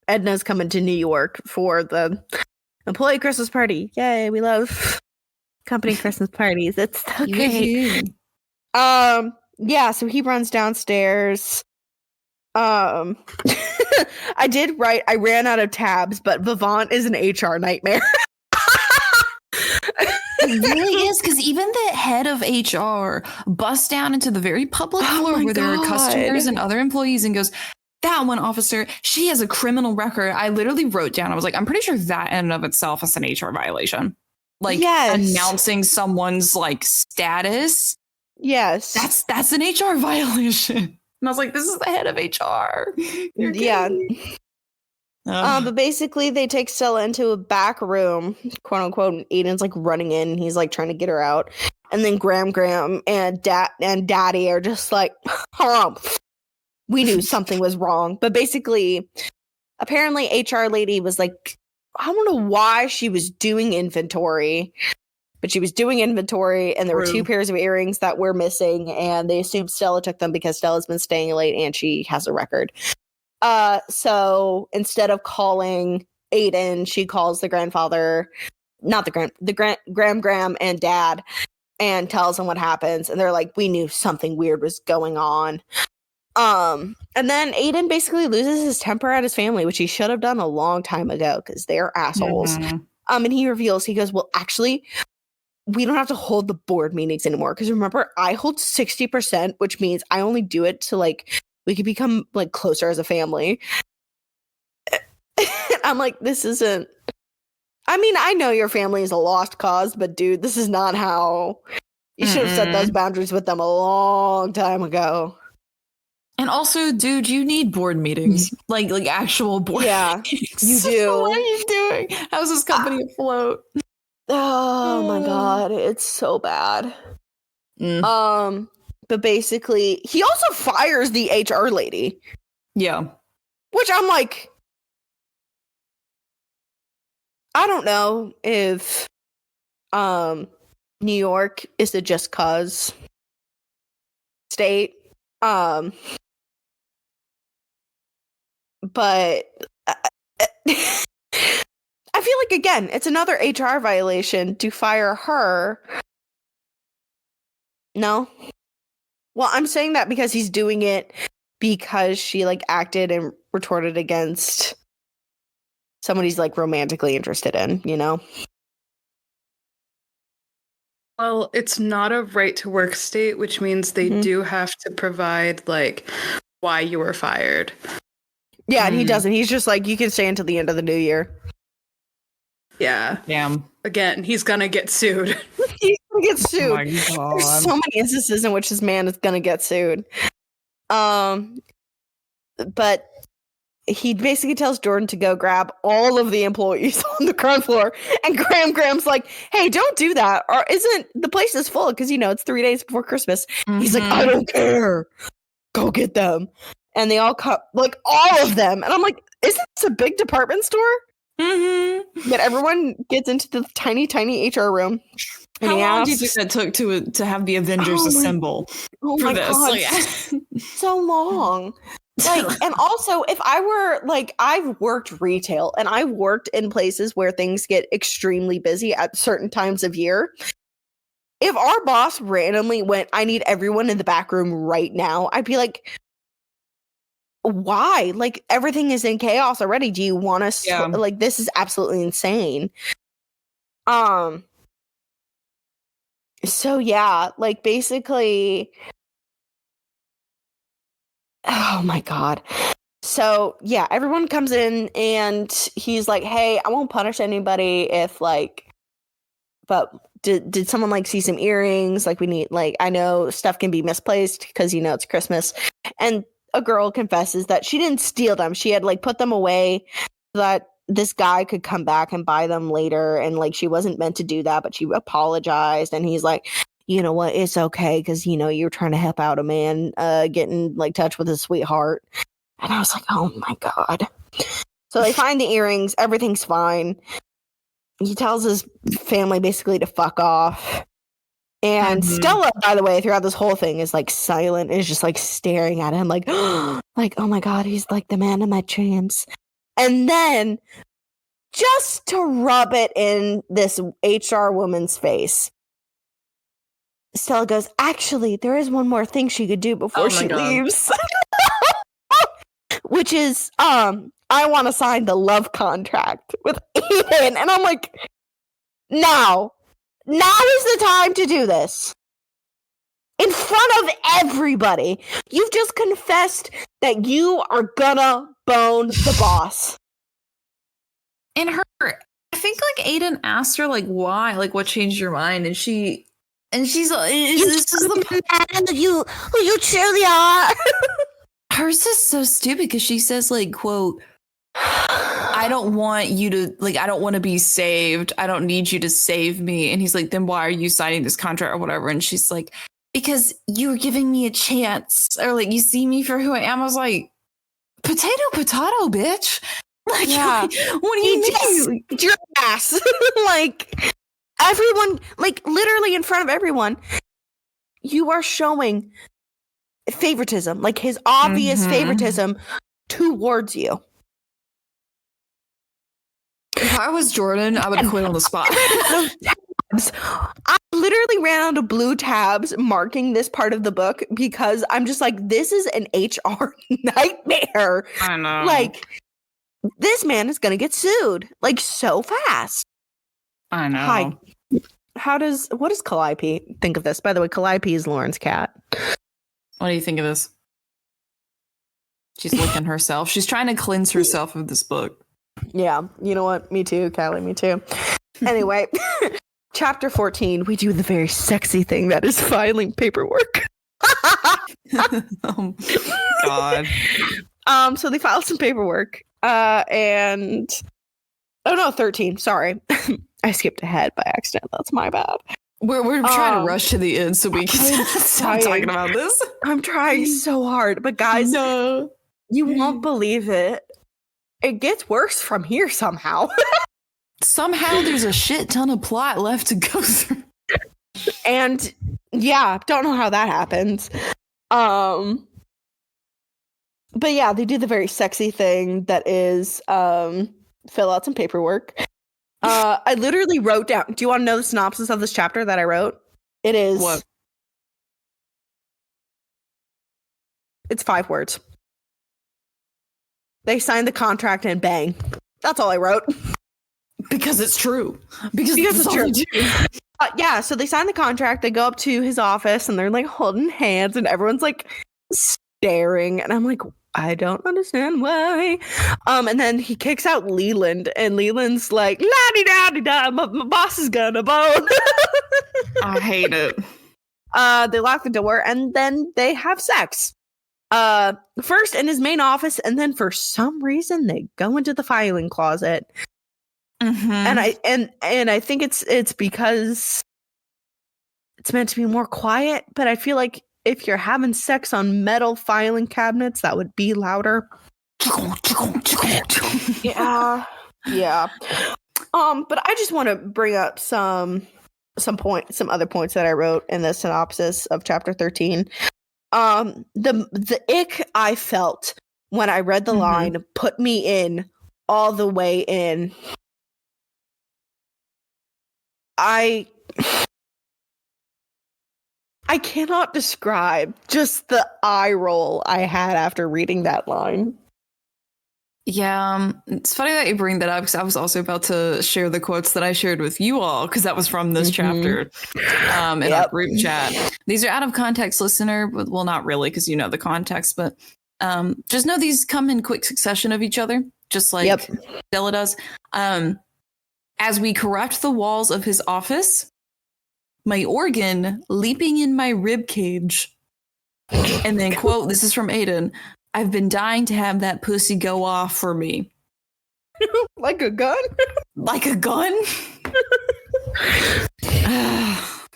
Speaker 2: Edna's coming to New York for the employee Christmas party. Yay, we love company Christmas parties. It's so great. Yeah, so he runs downstairs. I did write, I ran out of tabs, but Vivant is an HR nightmare.
Speaker 3: It really is, because even the head of HR busts down into the very public floor where there are customers and other employees and goes, that one officer, she has a criminal record. I literally wrote down, I was like, I'm pretty sure that in and of itself is an HR violation. Like
Speaker 2: Yes.
Speaker 3: announcing someone's like status.
Speaker 2: Yes.
Speaker 3: That's an HR violation. And I was like, this is the head of HR. You're
Speaker 2: Yeah.
Speaker 3: kidding me.
Speaker 2: But basically they take Stella into a back room, quote unquote, and Aiden's like running in and he's like trying to get her out. And then Graham and Daddy are just like, we knew something was wrong. But basically, apparently HR lady was like, I don't know why she was doing inventory, but she was doing inventory and there were 2 pairs of earrings that were missing and they assumed Stella took them because Stella's been staying late and she has a record. So instead of calling Aiden, she calls the grandfather, not the Graham and Dad, and tells them what happens. And they're like, we knew something weird was going on. And then Aiden basically loses his temper at his family, which he should have done a long time ago because they're assholes.
Speaker 3: Mm-hmm.
Speaker 2: And he goes, well, actually, we don't have to hold the board meetings anymore. Because remember, I hold 60%, which means I only do it to like, we could become like closer as a family. I'm like, this isn't, I mean, I know your family is a lost cause, but dude, this is not how you should have set those boundaries with them a long time ago.
Speaker 3: And also, dude, you need board meetings, like actual board meetings.
Speaker 2: You do.
Speaker 3: What are you doing? How's this company afloat?
Speaker 2: Oh my god, it's so bad. But basically, he also fires the HR lady.
Speaker 3: Yeah.
Speaker 2: Which I'm like, I don't know if New York is a just cause state. But I feel like, again, it's another HR violation to fire her. No? Well, I'm saying that because he's doing it because she, like, acted and retorted against someone he's, like, romantically interested in, you know?
Speaker 1: Well, it's not a right-to-work state, which means they do have to provide, like, why you were fired.
Speaker 2: Yeah, and he doesn't. He's just like, you can stay until the end of the new year.
Speaker 1: Yeah.
Speaker 3: Damn.
Speaker 2: Again, he's gonna get sued. He's gonna get sued.
Speaker 3: Oh my God.
Speaker 2: There's so many instances in which this man is gonna get sued. But he basically tells Jordan to go grab all of the employees on the ground floor, and Graham's like, "Hey, don't do that, or isn't the place is full because it's 3 days before Christmas." He's like, "I don't care. Go get them." And they all cut, like, all of them. And I'm like, isn't this a big department store? But everyone gets into the tiny, tiny HR room. And
Speaker 3: How long do you think that took to have the Avengers assemble for this?
Speaker 2: God.
Speaker 3: Like,
Speaker 2: So long. Like, and also, if I were, like, I've worked retail, and I've worked in places where things get extremely busy at certain times of year. If our boss randomly went, I need everyone in the back room right now, I'd be like, why? Like, everything is in chaos already. Do you want us to, like, this is absolutely insane. So yeah, like, basically, oh my God. So yeah, everyone comes in and he's like, hey, I won't punish anybody if, like, but did someone, like, see some earrings? Like, we need, like, I know stuff can be misplaced because it's Christmas. And a girl confesses that she didn't steal them. She had, like, put them away so that this guy could come back and buy them later. And, like, she wasn't meant to do that, but she apologized. And he's like, you know what? It's okay because, you're trying to help out a man get in, like, touch with his sweetheart. And I was like, oh my God. So they find the earrings. Everything's fine. He tells his family basically to fuck off. And Stella, by the way, throughout this whole thing is, like, silent and is just, like, staring at him like, like, oh my God, he's, like, the man of my dreams. And then, just to rub it in this HR woman's face, Stella goes, actually, there is one more thing she could do before she leaves. Which is, I want to sign the love contract with Aiden. And I'm like, now is the time to do this. It in front of everybody. You've just confessed that you are gonna bone the boss.
Speaker 3: And I think like Aiden asked her like why, like what changed your mind, and she's like, this is the
Speaker 2: man who you truly are.
Speaker 3: Hers is so stupid because she says like, quote, I don't want you to like, I don't want to be saved. I don't need you to save me. And he's like, then why are you signing this contract or whatever? And she's like, because you were giving me a chance, or like you see me for who I am. I was like, potato, bitch. Like,
Speaker 2: yeah.
Speaker 3: what do you mean?
Speaker 2: Your ass. Like, everyone, like literally in front of everyone, you are showing favoritism, like his obvious favoritism towards you.
Speaker 3: If I was Jordan, I would quit on the spot.
Speaker 2: I literally ran out of blue tabs marking this part of the book because I'm just like, this is an HR nightmare.
Speaker 3: I know.
Speaker 2: Like, this man is gonna get sued like so fast.
Speaker 3: I know.
Speaker 2: Hi. What does Calliope think of this? By the way, Calliope is Lauren's cat.
Speaker 3: What do you think of this? She's licking herself. She's trying to cleanse herself of this book.
Speaker 2: Yeah, you know what? Me too, Callie, me too. Anyway, chapter 14, we do the very sexy thing that is filing paperwork.
Speaker 3: Oh, God.
Speaker 2: So they filed some paperwork. And 13, sorry. I skipped ahead by accident. That's my bad.
Speaker 3: We're trying to rush to the end so we can stop talking about this.
Speaker 2: I'm trying so hard, but guys,
Speaker 3: no.
Speaker 2: You won't believe it. It gets worse from here somehow.
Speaker 3: Somehow there's a shit ton of plot left to go through.
Speaker 2: And yeah, don't know how that happens. But yeah, they do the very sexy thing that is fill out some paperwork. I literally wrote down. Do you want to know the synopsis of this chapter that I wrote? It is.
Speaker 3: What?
Speaker 2: It's 5 words. They signed the contract and bang. That's all I wrote.
Speaker 3: Because it's true. Because
Speaker 2: it's true. Yeah, so they sign the contract. They go up to his office and they're like holding hands and everyone's like staring. And I'm like, I don't understand why. And then he kicks out Leland and Leland's like, la-di-da-di-da, my boss is gonna bone.
Speaker 3: I hate it.
Speaker 2: They lock the door and then they have sex. First in his main office, and then for some reason they go into the filing closet.
Speaker 3: Mm-hmm.
Speaker 2: And I think it's because it's meant to be more quiet, but I feel like if you're having sex on metal filing cabinets, that would be louder. Yeah. But I just want to bring up some other points that I wrote in the synopsis of chapter 13. The ick I felt when I read the line put me in all the way in. I cannot describe just the eye roll I had after reading that line.
Speaker 3: Yeah, it's funny that you bring that up because I was also about to share the quotes that I shared with you all because that was from this chapter in our group chat. These are out of context, listener. Well, not really because you know the context, but just know these come in quick succession of each other, just like Stella does. As we correct the walls of his office, my organ leaping in my rib cage. And then, quote, this is from Aiden. I've been dying to have that pussy go off for me.
Speaker 2: Like a gun?
Speaker 3: Like a gun?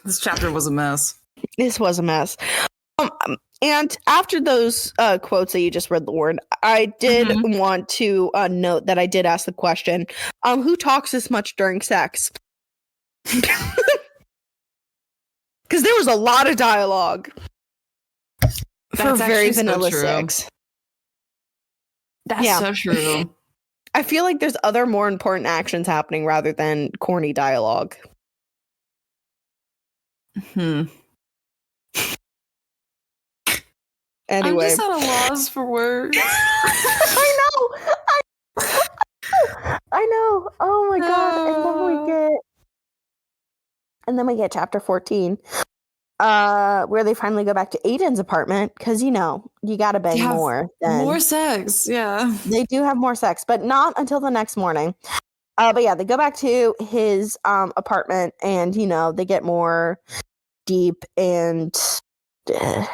Speaker 3: This chapter was a mess.
Speaker 2: This was a mess. And after those quotes that you just read, Lauren, I did want to note that I did ask the question, who talks this much during sex? Because there was a lot of dialogue for very vanilla sex.
Speaker 3: That's so true.
Speaker 2: I feel like there's other more important actions happening rather than corny dialogue. Anyway.
Speaker 3: I'm just at a loss for words.
Speaker 2: I know. Oh my god. And then we get chapter 14. where they finally go back to Aiden's apartment because you gotta bang more.
Speaker 3: More sex, yeah.
Speaker 2: They do have more sex, but not until the next morning. But yeah, they go back to his apartment, and they get more deep, and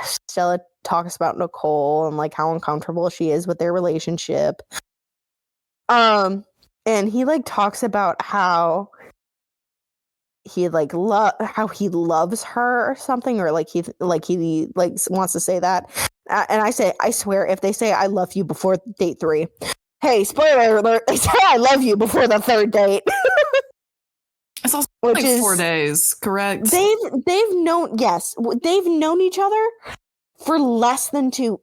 Speaker 2: Stella talks about Nicole and like how uncomfortable she is with their relationship. And he like talks about how he like how he loves her or something, or like he wants to say that. And I swear, if they say I love you before date 3, hey, spoiler alert, they say I love you before the 3rd date.
Speaker 3: It's also
Speaker 2: Which
Speaker 3: like
Speaker 2: is
Speaker 3: 4 days, correct?
Speaker 2: They've known each other for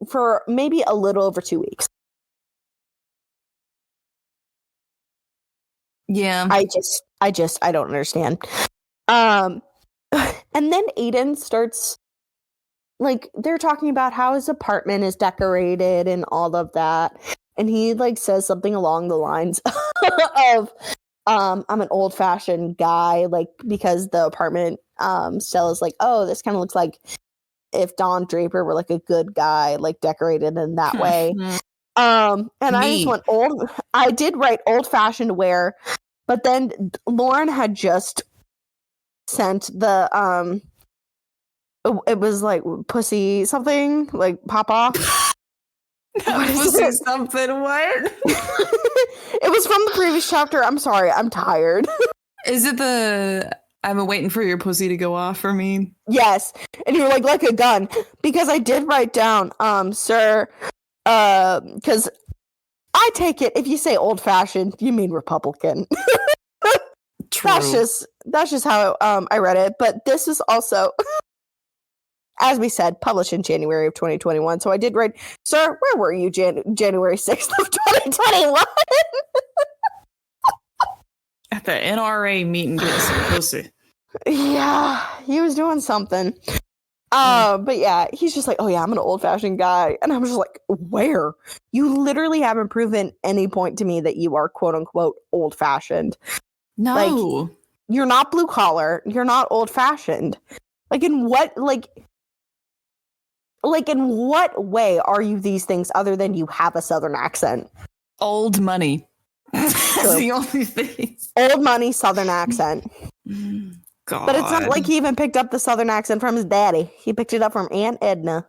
Speaker 2: for maybe a little over 2 weeks.
Speaker 3: Yeah.
Speaker 2: I don't understand. And then Aiden starts, like, they're talking about how his apartment is decorated and all of that. And he like says something along the lines of, I'm an old-fashioned guy, like, because the apartment, Stella's like, oh, this kind of looks like if Don Draper were like a good guy, like decorated in that way. And I did write old-fashioned wear, but then Lauren had just sent the it was like pussy something, like pop off.
Speaker 3: Pussy something, what?
Speaker 2: It was from the previous chapter. I'm sorry, I'm tired.
Speaker 3: Is it I'm waiting for your pussy to go off for me?
Speaker 2: Yes. And you're like a gun. Because I did write down, sir, because I take it if you say old fashioned, you mean Republican.
Speaker 3: True.
Speaker 2: That's just how I read it. But this is also, as we said, published in January of 2021. So I did write, sir, where were you January 6th of 2021?
Speaker 3: At the NRA meeting, getting some pussy.
Speaker 2: Yeah, he was doing something. But yeah, he's just like, oh yeah, I'm an old-fashioned guy. And I'm just like, where? You literally haven't proven any point to me that you are quote-unquote old-fashioned.
Speaker 3: No.
Speaker 2: Like, you're not blue-collar. You're not old-fashioned. Like, in what way are you these things other than you have a Southern accent?
Speaker 3: Old money. That's the only thing.
Speaker 2: Old money, Southern accent.
Speaker 3: God.
Speaker 2: But it's not like he even picked up the Southern accent from his daddy. He picked it up from Aunt Edna.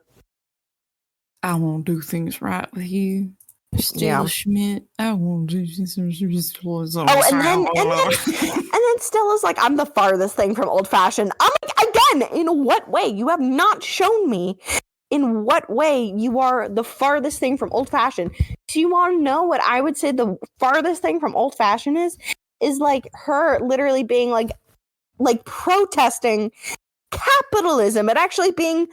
Speaker 3: I won't do things right with you, Stella Schmidt. I won't do things.
Speaker 2: And then Stella's like, I'm the farthest thing from old fashioned. I'm like, again, in what way? You have not shown me in what way you are the farthest thing from old fashioned. Do you want to know what I would say the farthest thing from old fashioned is? Is like her literally being like protesting capitalism and actually being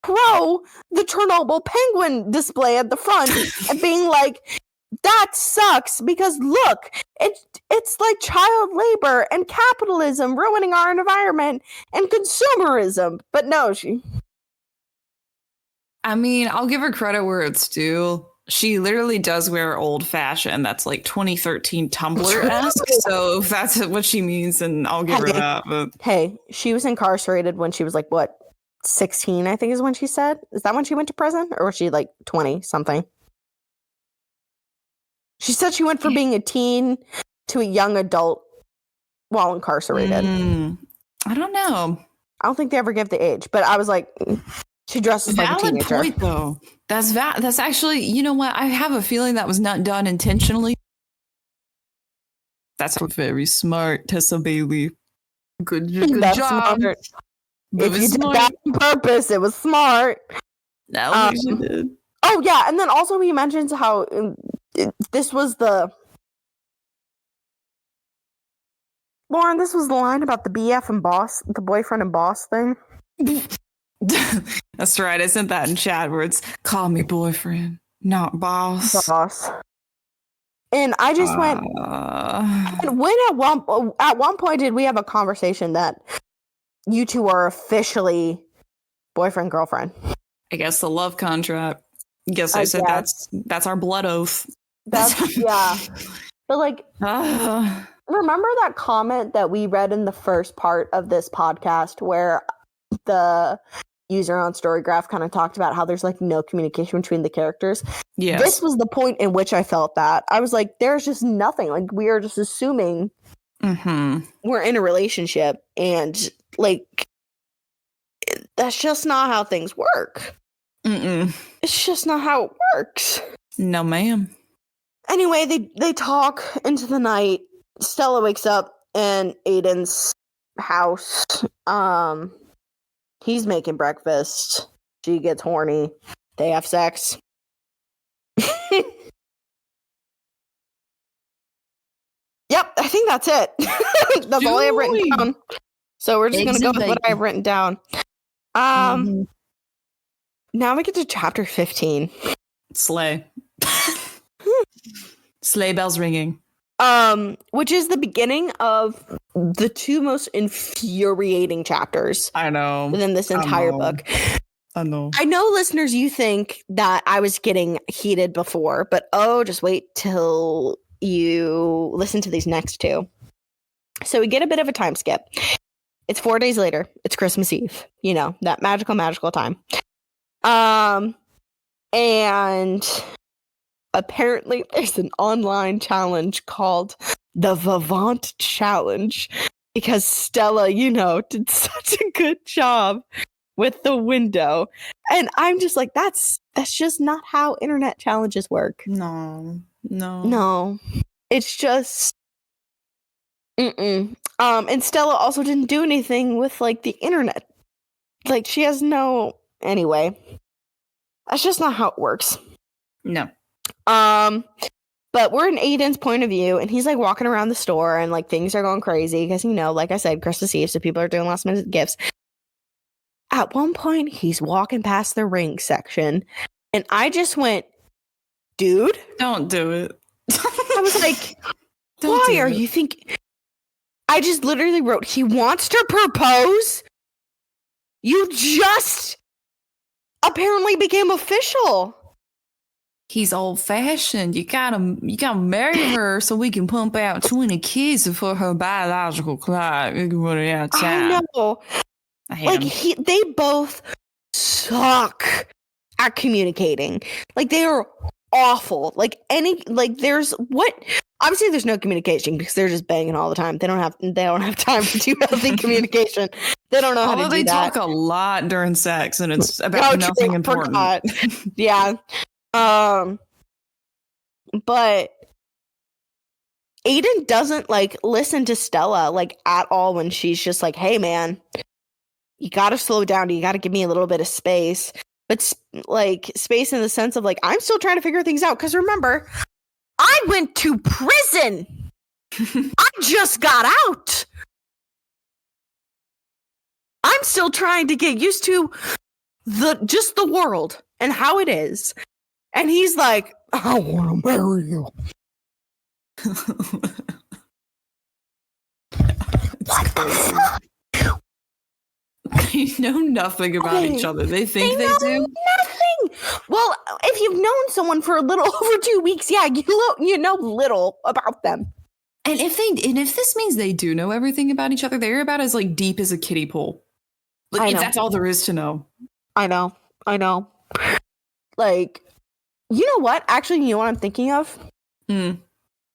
Speaker 2: pro the Chernobyl penguin display at the front and being like, that sucks because look, it's like child labor and capitalism ruining our environment and consumerism. But no,
Speaker 3: I mean, I'll give her credit where it's due. She literally does wear old fashioned. That's like 2013 Tumblr-esque. So if that's what she means, then I'll give her that. But
Speaker 2: hey, she was incarcerated when she was like, what, 16, I think is when she said? Is that when she went to prison? Or was she like 20 something? She said she went from being a teen to a young adult while incarcerated.
Speaker 3: I don't know.
Speaker 2: I don't think they ever give the age, but I was like, she dresses like a teenager.
Speaker 3: Valid point, though. That's actually, you know what? I have a feeling that was not done intentionally. That's very smart, Tessa Bailey. Good job.
Speaker 2: Smart. If you did that on purpose, it was smart.
Speaker 3: No, she did.
Speaker 2: Oh yeah, and then also he mentions how this was Lauren, this was the line about the BF and boss, the boyfriend and boss thing.
Speaker 3: That's right. I sent that in chat where it's call me boyfriend, not boss.
Speaker 2: Boss. And I just went. When at one point did we have a conversation that you two are officially boyfriend girlfriend?
Speaker 3: I guess the love contract. I said that's our blood oath.
Speaker 2: That's yeah. But like, remember that comment that we read in the first part of this podcast where the user on Storygraph kind of talked about how there's like no communication between the characters.
Speaker 3: Yes.
Speaker 2: This was the point in which I felt that. I was like, there's just nothing. Like, we are just assuming we're in a relationship, and like, that's just not how things work. It's just not how it works.
Speaker 3: No, ma'am.
Speaker 2: Anyway, they talk into the night. Stella wakes up in Aiden's house. He's making breakfast. She gets horny. They have sex. Yep, I think that's it. That's all I have written down. So we're just gonna go with what I have written down. Now we get to chapter 15.
Speaker 3: Slay. Sleigh bells ringing.
Speaker 2: Which is the beginning of the two most infuriating chapters.
Speaker 3: I know.
Speaker 2: Within this entire book.
Speaker 3: I know.
Speaker 2: I know, listeners, you think that I was getting heated before, but just wait till you listen to these next two. So we get a bit of a time skip. It's 4 days later. It's Christmas Eve. You know, that magical time. And apparently there's an online challenge called the Vivant Challenge because Stella, you know, did such a good job with the window. And I'm just like, that's just not how internet challenges work.
Speaker 3: No.
Speaker 2: It's just and Stella also didn't do anything with like the internet. Like, she has no anyway. That's just not how it works.
Speaker 3: No.
Speaker 2: But we're in Aiden's point of view, and he's like walking around the store, and like things are going crazy because, you know, like I said, Christmas Eve, so people are doing last minute gifts. At one point, he's walking past the ring section, and I just went, dude,
Speaker 3: don't do it.
Speaker 2: I was like, why are you thinking? I just literally wrote, he wants to propose? You just apparently became official.
Speaker 3: He's old fashioned. You gotta marry her so we can pump out 20 kids for her biological clock.
Speaker 2: I know. Like, they both suck at communicating. Like, they are awful. Like, obviously there's no communication because they're just banging all the time. They don't have time to do healthy communication. They don't know how to do that.
Speaker 3: Although they talk a lot during sex, and it's about nothing important.
Speaker 2: Yeah. But Aiden doesn't like listen to Stella like at all when she's just like, hey man, you gotta slow down, you gotta give me a little bit of space. But like space in the sense of like, I'm still trying to figure things out, because remember, I went to prison. I just got out. I'm still trying to get used to the world and how it is. And he's like, I want to marry you. What the fuck?
Speaker 3: They know nothing about each other. They think they do.
Speaker 2: Nothing. Well, if you've known someone for a little over 2 weeks, yeah, you know little about them.
Speaker 3: And if this means they do know everything about each other, they're about as like deep as a kiddie pool. Like, if that's all there is to know.
Speaker 2: I know. Like, you know what? Actually, you know what I'm thinking of?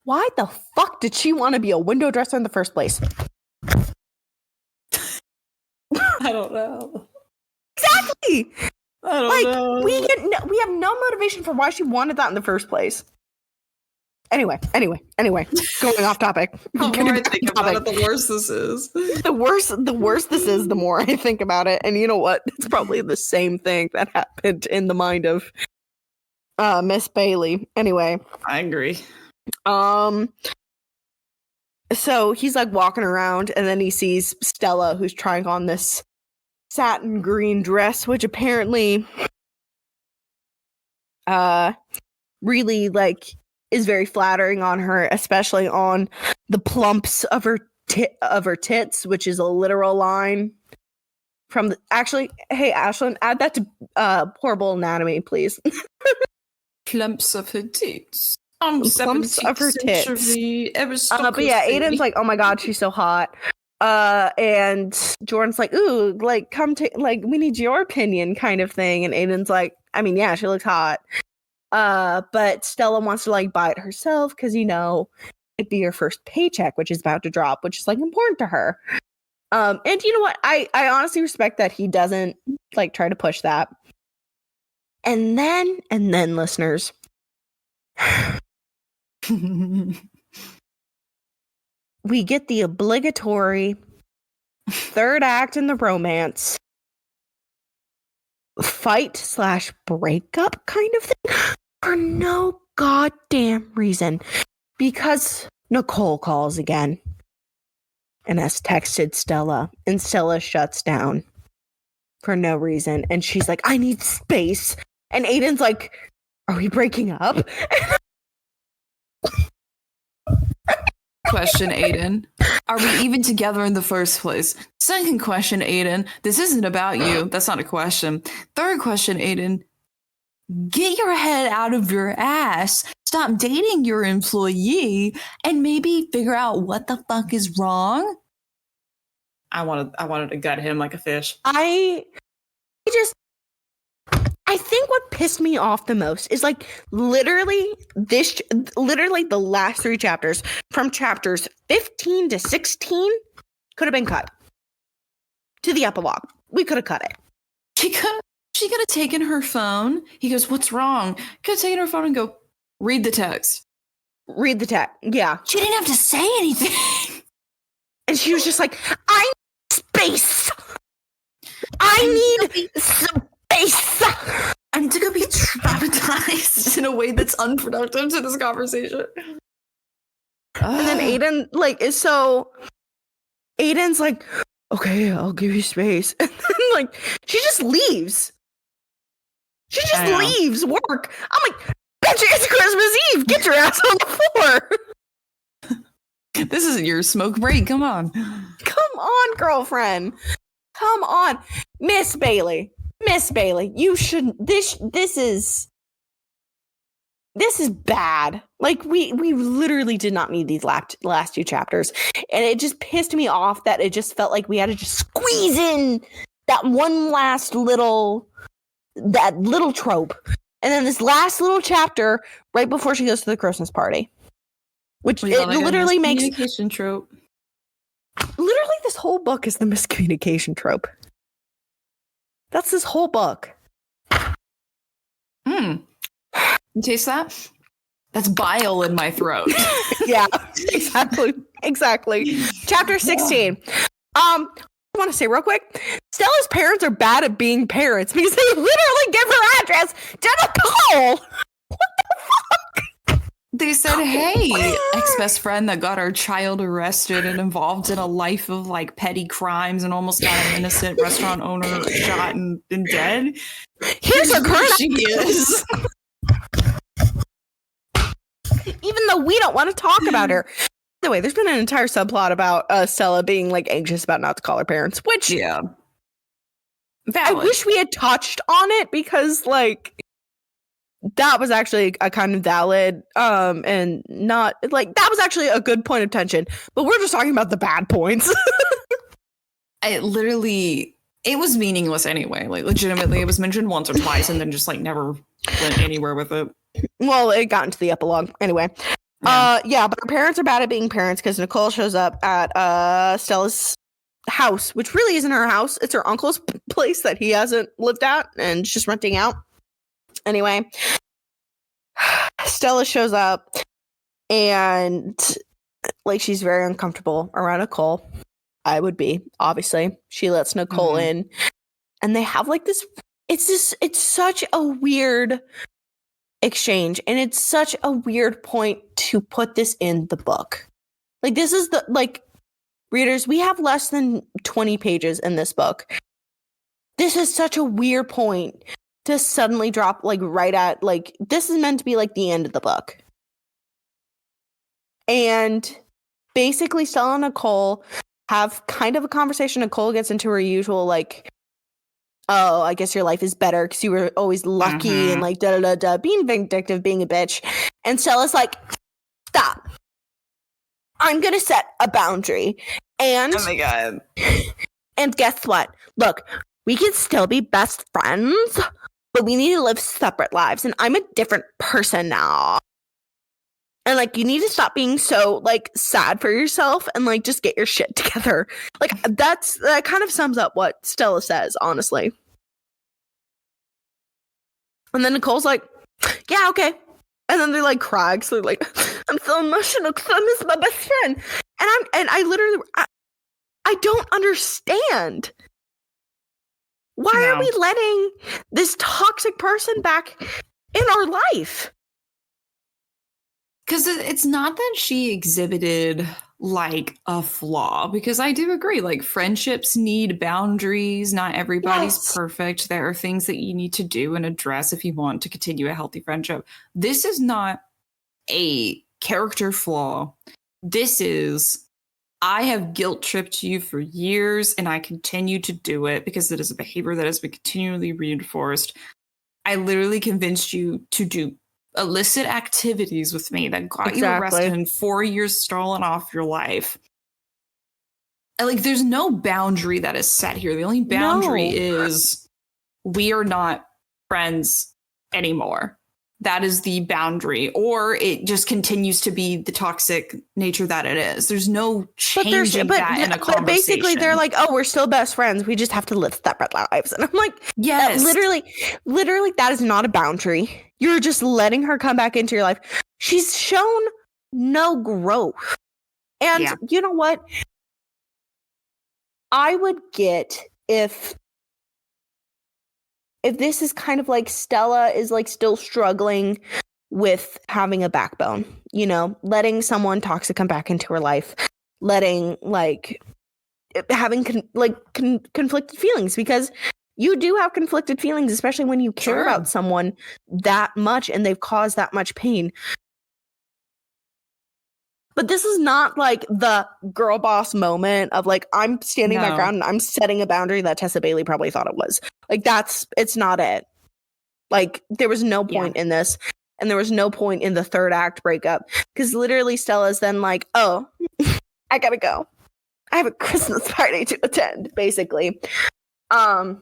Speaker 2: Why the fuck did she want to be a window dresser in the first place?
Speaker 3: I don't know.
Speaker 2: Exactly.
Speaker 3: I don't know.
Speaker 2: We have no motivation for why she wanted that in the first place. Anyway, going off topic.
Speaker 3: The more I think about it, the worse this is.
Speaker 2: The worse this is, the more I think about it. And you know what? It's probably the same thing that happened in the mind of Miss Bailey. Anyway.
Speaker 3: I agree.
Speaker 2: So he's like walking around, and then he sees Stella, who's trying on this satin green dress, which apparently really like is very flattering on her, especially on the plumps of her tits, which is a literal line from the, actually, hey Ashlyn, add that to Horrible Anatomy, please.
Speaker 3: Plumps of her tits.
Speaker 2: Plumps of her tits.
Speaker 3: But
Speaker 2: yeah, Aiden's like, oh my god, she's so hot. And Jordan's like, ooh, like, come to, like, we need your opinion kind of thing. And Aiden's like, I mean, yeah, she looks hot. But Stella wants to, like, buy it herself because, you know, it'd be her first paycheck, which is about to drop, which is, like, important to her. And you know what? I honestly respect that he doesn't, like, try to push that. And then, listeners, we get the obligatory third act in the romance fight/breakup kind of thing for no goddamn reason, because Nicole calls again and has texted Stella, and Stella shuts down for no reason, and she's like, I need space. And Aiden's like, are we breaking up?
Speaker 3: Question, Aiden. Are we even together in the first place? Second question, Aiden. This isn't about you. That's not a question. Third question, Aiden. Get your head out of your ass. Stop dating your employee and maybe figure out what the fuck is wrong. I wanted to gut him like a fish.
Speaker 2: I think what pissed me off the most is like literally the last 3 chapters, from chapters 15 to 16 could have been cut to the epilogue. We could have cut it.
Speaker 3: She could have taken her phone. He goes, what's wrong? Could have taken her phone and go, read the text.
Speaker 2: Read the text. Yeah.
Speaker 3: She didn't have to say anything.
Speaker 2: And she was just like, I need space. I need space.
Speaker 3: I'm to go be traumatized in a way that's unproductive to this conversation.
Speaker 2: And then Aiden, like, is so... Aiden's like, okay, I'll give you space. And then, like, she just leaves. She just leaves work. I'm like, bitch, it's Christmas Eve. Get your ass on the floor.
Speaker 3: This isn't your smoke break. Come on.
Speaker 2: Come on, girlfriend. Come on. Miss Bailey, you shouldn't. This is bad. Like, we literally did not need these last 2 chapters. And it just pissed me off that it just felt like we had to just squeeze in that one last little trope. And then this last little chapter right before she goes to the Christmas party. Which it literally makes...
Speaker 3: Miscommunication trope.
Speaker 2: Literally, this whole book is the miscommunication trope. That's this whole book.
Speaker 3: You taste that? That's bile in my throat.
Speaker 2: Yeah, exactly. Chapter 16. I want to say real quick, Stella's parents are bad at being parents because they literally give her address to Nicole. What the fuck?
Speaker 3: They said, hey, ex-best friend that got our child arrested and involved in a life of like petty crimes and almost got an innocent restaurant owner shot and dead.
Speaker 2: Here's her current
Speaker 3: she is.
Speaker 2: Even though we don't want to talk about her. By the way, there's been an entire subplot about Stella being like anxious about not to call her parents, which
Speaker 3: yeah,
Speaker 2: I wish we had touched on it because like that was actually a kind of valid and not like that was actually a good point of tension. But we're just talking about the bad points.
Speaker 3: It was meanerless anyway. Like legitimately, it was mentioned once or twice and then just like never went anywhere with it.
Speaker 2: Well, it got into the epilogue anyway. Yeah, but her parents are bad at being parents because Nicole shows up at Stella's house, which really isn't her house. It's her uncle's place that he hasn't lived at and she's renting out. Anyway, Stella shows up and like she's very uncomfortable around Nicole. I would be, obviously. She lets Nicole in and they have like this. It's such a weird exchange and it's such a weird point to put this in the book. Like this is the like readers, we have less than 20 pages in this book. This is such a weird point to suddenly drop like right at like this is meant to be like the end of the book. And basically Stella and Nicole have kind of a conversation. Nicole gets into her usual like, oh, I guess your life is better because you were always lucky and like being vindictive, being a bitch. And Stella's like, stop. I'm going to set a boundary. And,
Speaker 3: Oh my god.
Speaker 2: and guess what? Look, we can still be best friends, but we need to live separate lives. And I'm a different person now. And like, you need to stop being so like sad for yourself and like just get your shit together. Like that kind of sums up what Stella says, honestly. And then Nicole's like, yeah, okay. And then they're like crying. So they're like, I'm so emotional because I miss my best friend. And I literally, I don't understand. Why are we letting this toxic person back in our life?
Speaker 3: Because it's not that she exhibited like a flaw, because I do agree, like friendships need boundaries. Not everybody's perfect. There are things that you need to do and address if you want to continue a healthy friendship. This is not a character flaw. This is, I have guilt tripped you for years and I continue to do it because it is a behavior that has been continually reinforced. I literally convinced you to do illicit activities with me that got you arrested and 4 years stolen off your life. And like, there's no boundary that is set here. The only boundary is we are not friends anymore. That is the boundary. Or it just continues to be the toxic nature that it is. There's no changing that in a conversation.
Speaker 2: But basically, they're like, oh, we're still best friends. We just have to live separate lives. And I'm like, yes. Literally, that is not a boundary. You're just letting her come back into your life. She's shown no growth. And you know what? I would get if this is kind of like Stella is like still struggling with having a backbone, you know, letting someone toxic come back into her life, letting like having conflicted feelings, because you do have conflicted feelings, especially when you care about someone that much and they've caused that much pain. But this is not like the girl boss moment of like, I'm standing my ground and I'm setting a boundary that Tessa Bailey probably thought it was. Like, it's not it. Like, there was no point in this. And there was no point in the third act breakup. Because literally Stella's then like, oh, I gotta go. I have a Christmas party to attend, basically. And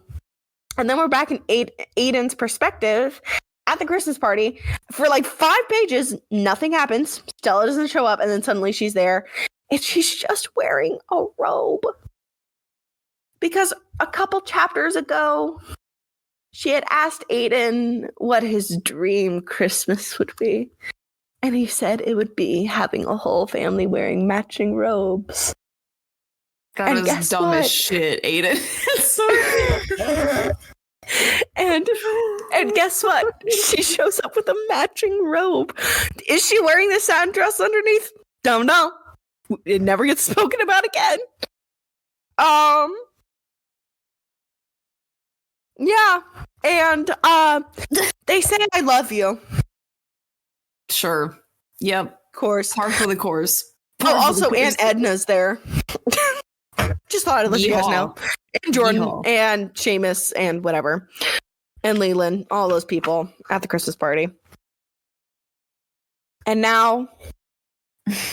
Speaker 2: then we're back in Aiden's perspective at the Christmas party. For like 5 pages, nothing happens. Stella doesn't show up, and then suddenly she's there, and she's just wearing a robe. Because a couple chapters ago, she had asked Aiden what his dream Christmas would be. And he said it would be having a whole family wearing matching robes.
Speaker 3: That is dumb as shit, Aiden.
Speaker 2: And guess what? She shows up with a matching robe. Is she wearing the sound dress underneath? Don't know. It never gets spoken about again. Yeah. And they say I love you.
Speaker 3: Sure. Yep.
Speaker 2: Of course.
Speaker 3: Par for the course.
Speaker 2: Oh, also Aunt Edna's there. Just thought I'd let you guys know. And Jordan and Seamus and whatever. And Leland, all those people at the Christmas party. And now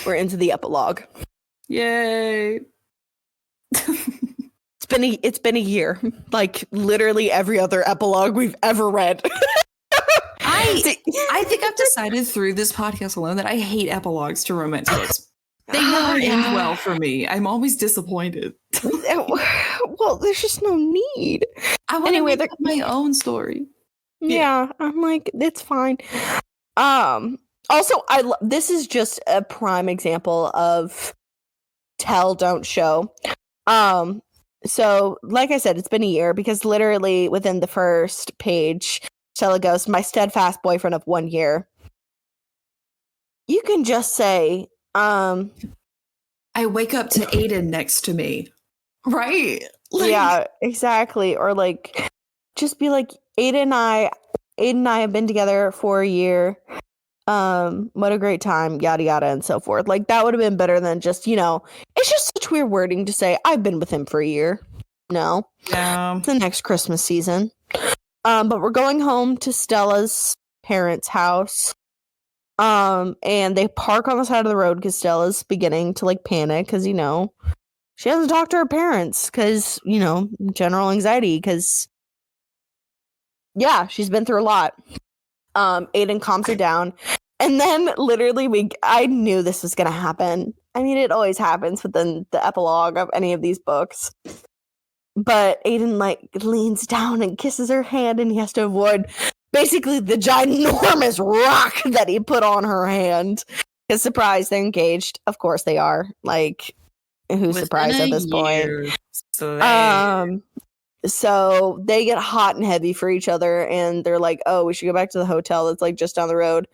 Speaker 2: we're into the epilogue.
Speaker 3: Yay.
Speaker 2: It's been a year. Like literally every other epilogue we've ever read.
Speaker 3: I think I've decided through this podcast alone that I hate epilogues to romance books. They never end well for me. I'm always disappointed.
Speaker 2: Well, there's just no need.
Speaker 3: I want to make up my own story.
Speaker 2: Yeah, I'm like, it's fine. Also, this is just a prime example of tell, don't show. So, like I said, it's been a year because literally within the first page, Stella goes, my steadfast boyfriend of 1 year. You can just say,
Speaker 3: I wake up to Aiden next to me. Right?
Speaker 2: Like, yeah, exactly. Or like, just be like, Aiden and I have been together for a year. What a great time, yada yada and so forth. Like that would have been better than just, you know, it's just such weird wording to say I've been with him for a year. No. It's the next Christmas season. But we're going home to Stella's parents' house. And they park on the side of the road because Stella's beginning to like panic because, you know, she hasn't talked to her parents because, you know, general anxiety because, yeah, she's been through a lot. Aiden calms her down. And then literally I knew this was going to happen. I mean, it always happens within the epilogue of any of these books. But Aiden like leans down and kisses her hand and he has to avoid basically the ginormous rock that he put on her hand. Because surprise, they're engaged. Of course they are. Like, who's surprised at this point? So they get hot and heavy for each other and they're like, oh, we should go back to the hotel that's like just down the road.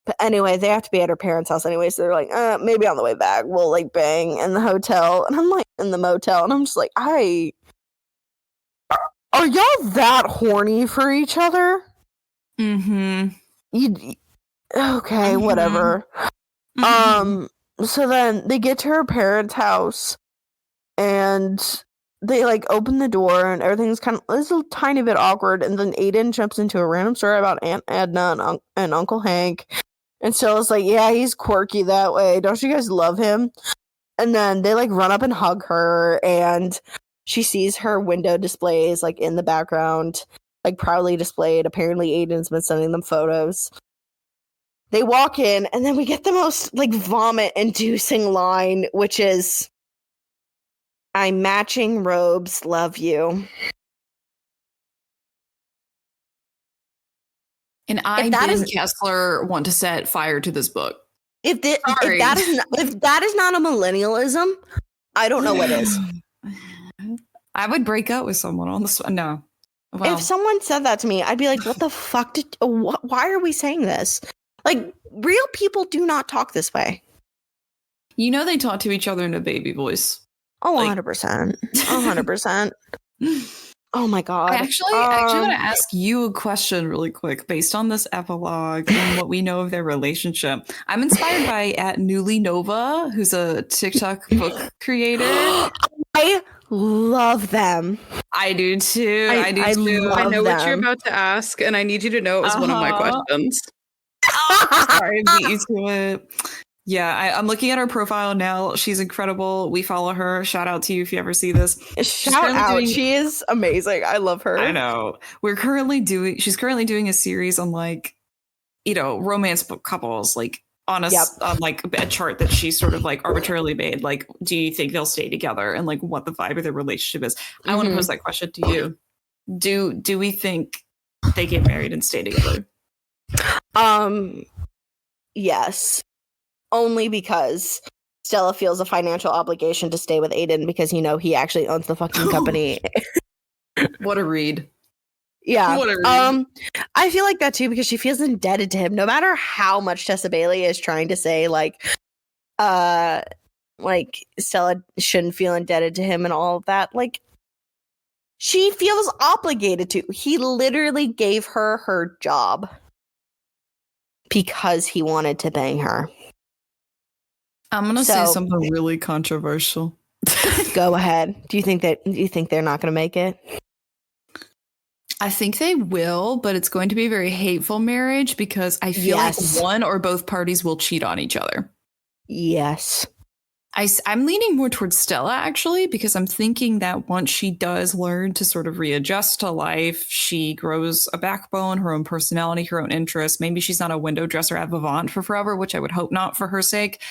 Speaker 2: But anyway, they have to be at her parents' house anyway, so they're like, maybe on the way back we'll like bang in the hotel. And I'm like, in the motel, and I'm just like, are y'all that horny for each other?
Speaker 3: Mm-hmm.
Speaker 2: Okay, whatever.
Speaker 3: Mm-hmm.
Speaker 2: So then they get to her parents' house and they like open the door and everything's kind of it's a tiny bit awkward, and then Aiden jumps into a random story about Aunt Edna and Uncle Hank. And Stella's like, yeah, he's quirky that way. Don't you guys love him? And then they like run up and hug her, and she sees her window displays like in the background, like proudly displayed. Apparently Aiden's been sending them photos. They walk in, and then we get the most like vomit-inducing line, which is, I'm matching robes, love you.
Speaker 3: And Ben Kessler want to set fire to this book.
Speaker 2: If that is not a millennialism, I don't know what is.
Speaker 3: I would break up with someone on this one. No. Well,
Speaker 2: if someone said that to me, I'd be like, what the fuck? Why are we saying this? Like, real people do not talk this way.
Speaker 3: You know they talk to each other in a baby voice.
Speaker 2: Oh, like, 100%. 100%. Oh my god.
Speaker 3: I actually want to ask you a question really quick based on this epilogue and what we know of their relationship. I'm inspired by @NewlyNova, who's a TikTok book creator.
Speaker 2: I love them.
Speaker 3: I do too. I do too.
Speaker 1: I know what you're about to ask, and I need you to know it was one of my questions.
Speaker 3: Sorry, I beat you to it. Yeah, I'm looking at her profile now. She's incredible. We follow her. Shout out to you if you ever see this.
Speaker 2: Shout out. She is amazing. I love her.
Speaker 3: I know. She's currently doing a series on like, you know, romance book couples, like on like a chart that she sort of like arbitrarily made. Like, do you think they'll stay together and like what the vibe of their relationship is? I want to pose that question to you. Do we think they get married and stay together?
Speaker 2: Yes. Only because Stella feels a financial obligation to stay with Aiden because, you know, he actually owns the fucking company.
Speaker 3: What a read.
Speaker 2: Yeah. What a read. I feel like that too because she feels indebted to him. No matter how much Tessa Bailey is trying to say, like Stella shouldn't feel indebted to him and all of that, like, she feels obligated to. He literally gave her her job because he wanted to bang her.
Speaker 3: I'm gonna say something really controversial.
Speaker 2: Go ahead. Do you think they're not gonna make it?
Speaker 3: I think they will, but it's going to be a very hateful marriage because I feel like one or both parties will cheat on each other.
Speaker 2: Yes.
Speaker 3: I'm leaning more towards Stella, actually, because I'm thinking that once she does learn to sort of readjust to life, she grows a backbone, her own personality, her own interests. Maybe she's not a window dresser at Vivant for forever, which I would hope not for her sake.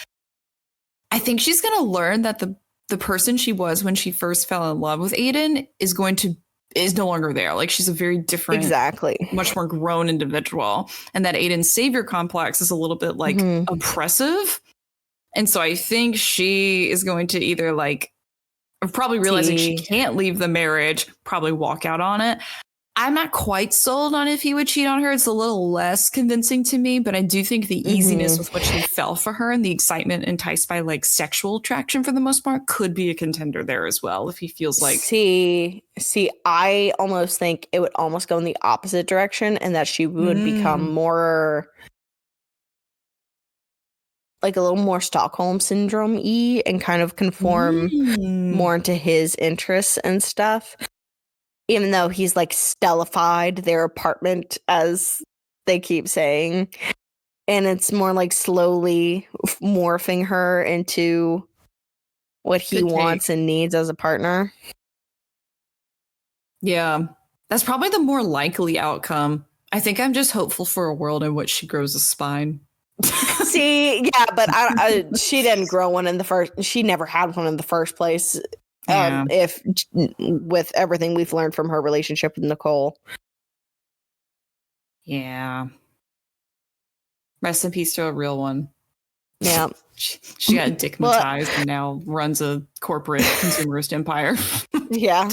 Speaker 3: I think she's going to learn that the person she was when she first fell in love with Aiden is no longer there. Like, she's a very different,
Speaker 2: exactly,
Speaker 3: much more grown individual. And that Aiden's savior complex is a little bit like oppressive. And so I think she is going to either like probably realizing she can't leave the marriage, probably walk out on it. I'm not quite sold on if he would cheat on her. It's a little less convincing to me, but I do think the easiness with which he fell for her and the excitement enticed by like sexual attraction for the most part could be a contender there as well. If he feels like,
Speaker 2: see, I almost think it would almost go in the opposite direction and that she would become more like a little more Stockholm syndrome-y and kind of conform more into his interests and stuff. Even though he's like stellified their apartment, as they keep saying. and it's more like slowly morphing her into what he
Speaker 3: Good take.
Speaker 2: wants and needs as a partner.
Speaker 3: Yeah, that's probably the more likely outcome. I think I'm just hopeful for a world in which she grows a spine.
Speaker 2: See, yeah, but she didn't grow one in the first. She never had one in the first place.
Speaker 3: Yeah.
Speaker 2: If with everything we've learned from her relationship with Nicole.
Speaker 3: Yeah. Rest in peace to a real one.
Speaker 2: Yeah.
Speaker 3: She got dickmatized and now runs a corporate consumerist empire.
Speaker 2: Yeah.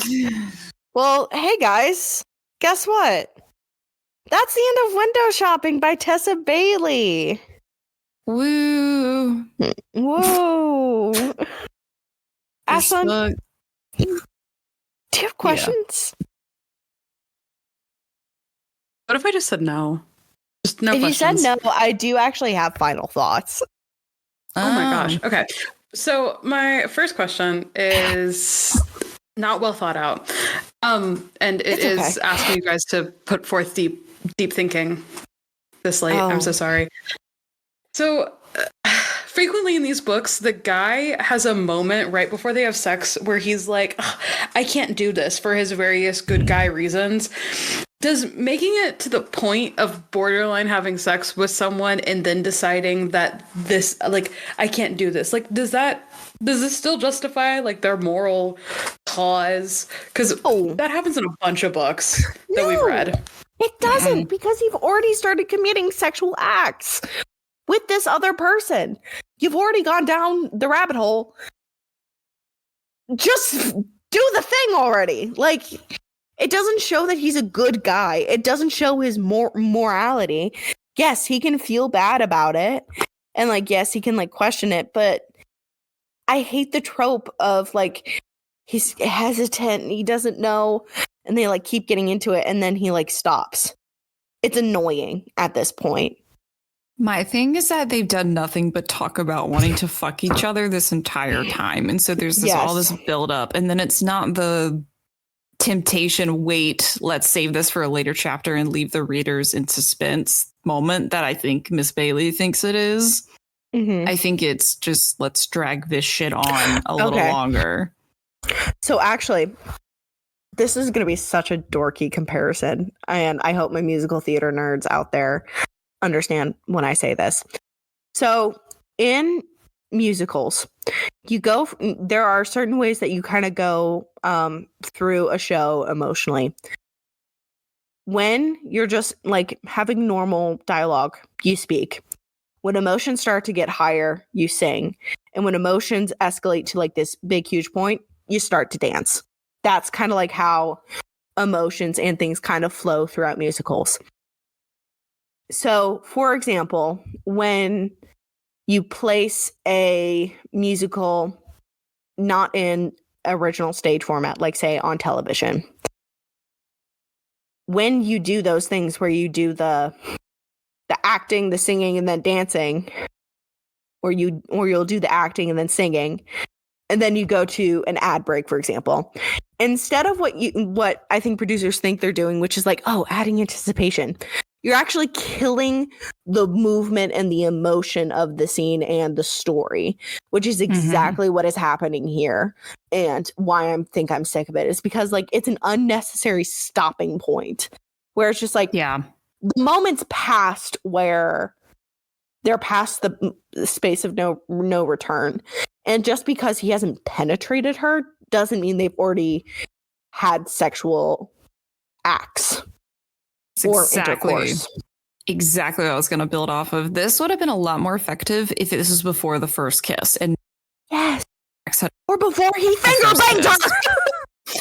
Speaker 2: Well, hey guys, guess what? That's the end of Window Shopping by Tessa Bailey.
Speaker 3: Woo.
Speaker 2: Whoa. Ashlyn, do you have questions?
Speaker 1: What if I just said no? Just no
Speaker 2: If
Speaker 1: questions.
Speaker 2: you said no, I do actually have final thoughts.
Speaker 1: Oh my gosh. Okay. So my first question is not well thought out. And it
Speaker 2: It's
Speaker 1: is
Speaker 2: okay.
Speaker 1: asking you guys to put forth deep thinking this late.
Speaker 2: Oh.
Speaker 1: I'm so sorry. So frequently in these books, the guy has a moment right before they have sex where he's like, I can't do this for his various good guy reasons. Does making it to the point of borderline having sex with someone and then deciding that this, like, I can't do this, like, does this still justify like their moral cause? Because that happens in a bunch of books that we've read.
Speaker 2: It doesn't, because you've already started committing sexual acts with this other person. You've already gone down the rabbit hole. Just do the thing already. Like, it doesn't show that he's a good guy. It doesn't show his morality. Yes, he can feel bad about it. And like, yes, he can like question it, but I hate the trope of like, he's hesitant, he doesn't know, and they like keep getting into it and then he like stops. It's annoying at this point.
Speaker 3: My thing is that they've done nothing but talk about wanting to fuck each other this entire time. And so there's all this build up, and then it's not the temptation, wait, let's save this for a later chapter and leave the readers in suspense moment that I think Miss Bailey thinks it is.
Speaker 2: Mm-hmm.
Speaker 3: I think it's just, let's drag this shit on a little longer.
Speaker 2: So actually, this is going to be such a dorky comparison, and I hope my musical theater nerds out there understand when I say this. So in musicals, there are certain ways that you kind of go through a show emotionally. When you're just like having normal dialogue, you speak. When emotions start to get higher, you sing. And when emotions escalate to like this big, huge point, you start to dance. That's kind of like how emotions and things kind of flow throughout musicals. So, for example, when you place a musical not in original stage format, like say on television, when you do those things where you do the acting, the singing, and then dancing, or you'll do the acting and then singing, and then you go to an ad break, for example, instead of what I think producers think they're doing, which is like, oh, adding anticipation, you're actually killing the movement and the emotion of the scene and the story, which is exactly what is happening here. And why I think I'm sick of it is because like it's an unnecessary stopping point where it's just like, the moment's past where they're past the space of no return. And just because he hasn't penetrated her doesn't mean they've already had sexual acts. Or intercourse.
Speaker 3: Exactly what I was going to build off of. This would have been a lot more effective if this was before the first kiss. And
Speaker 2: yes, or before he finger banged her.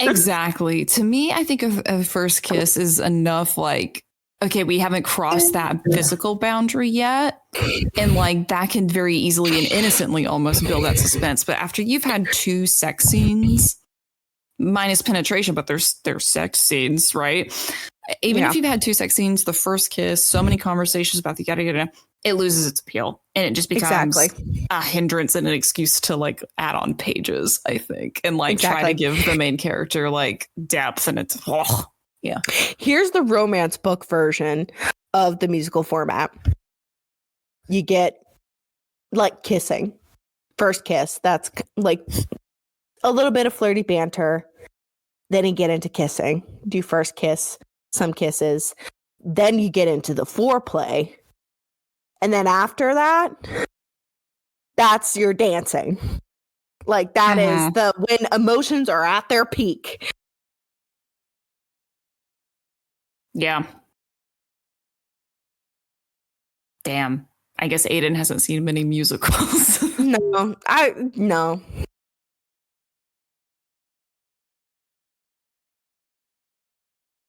Speaker 3: Exactly. To me, I think a first kiss is enough. Like, okay, we haven't crossed that physical boundary yet, and like that can very easily and innocently almost build that suspense. But after you've had 2 sex scenes, minus penetration, but there's sex scenes, right? Even if you've had 2 sex scenes, the first kiss, so many conversations about the yada yada, it loses its appeal, and it just becomes a hindrance and an excuse to like add on pages, I think, and like try to give the main character like depth, and it's Here's
Speaker 2: the romance book version of the musical format. you get like kissing. First kiss. That's like a little bit of flirty banter. Then you get into kissing. Do first kiss, some kisses. Then you get into the foreplay. And then after that, that's your dancing. Like that is when emotions are at their peak.
Speaker 3: Yeah. Damn. I guess Aiden hasn't seen many musicals.
Speaker 2: No.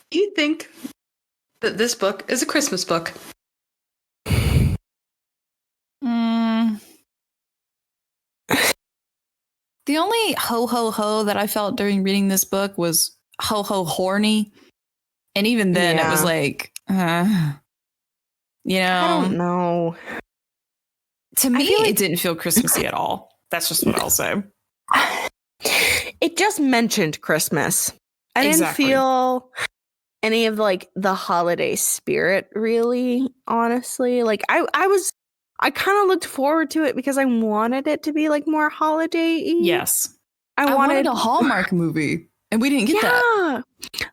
Speaker 1: Do you think that this book is a Christmas book?
Speaker 3: The only ho ho ho that I felt during reading this book was ho ho horny. And even then it was like, I
Speaker 2: don't know.
Speaker 3: To me, it didn't feel Christmassy at all. That's just what I'll say.
Speaker 2: It just mentioned Christmas. I didn't feel any of like the holiday spirit, really, honestly. Like I kind of looked forward to it because I wanted it to be like more holiday-y.
Speaker 3: Yes.
Speaker 2: I wanted
Speaker 3: a Hallmark movie, and we didn't get that.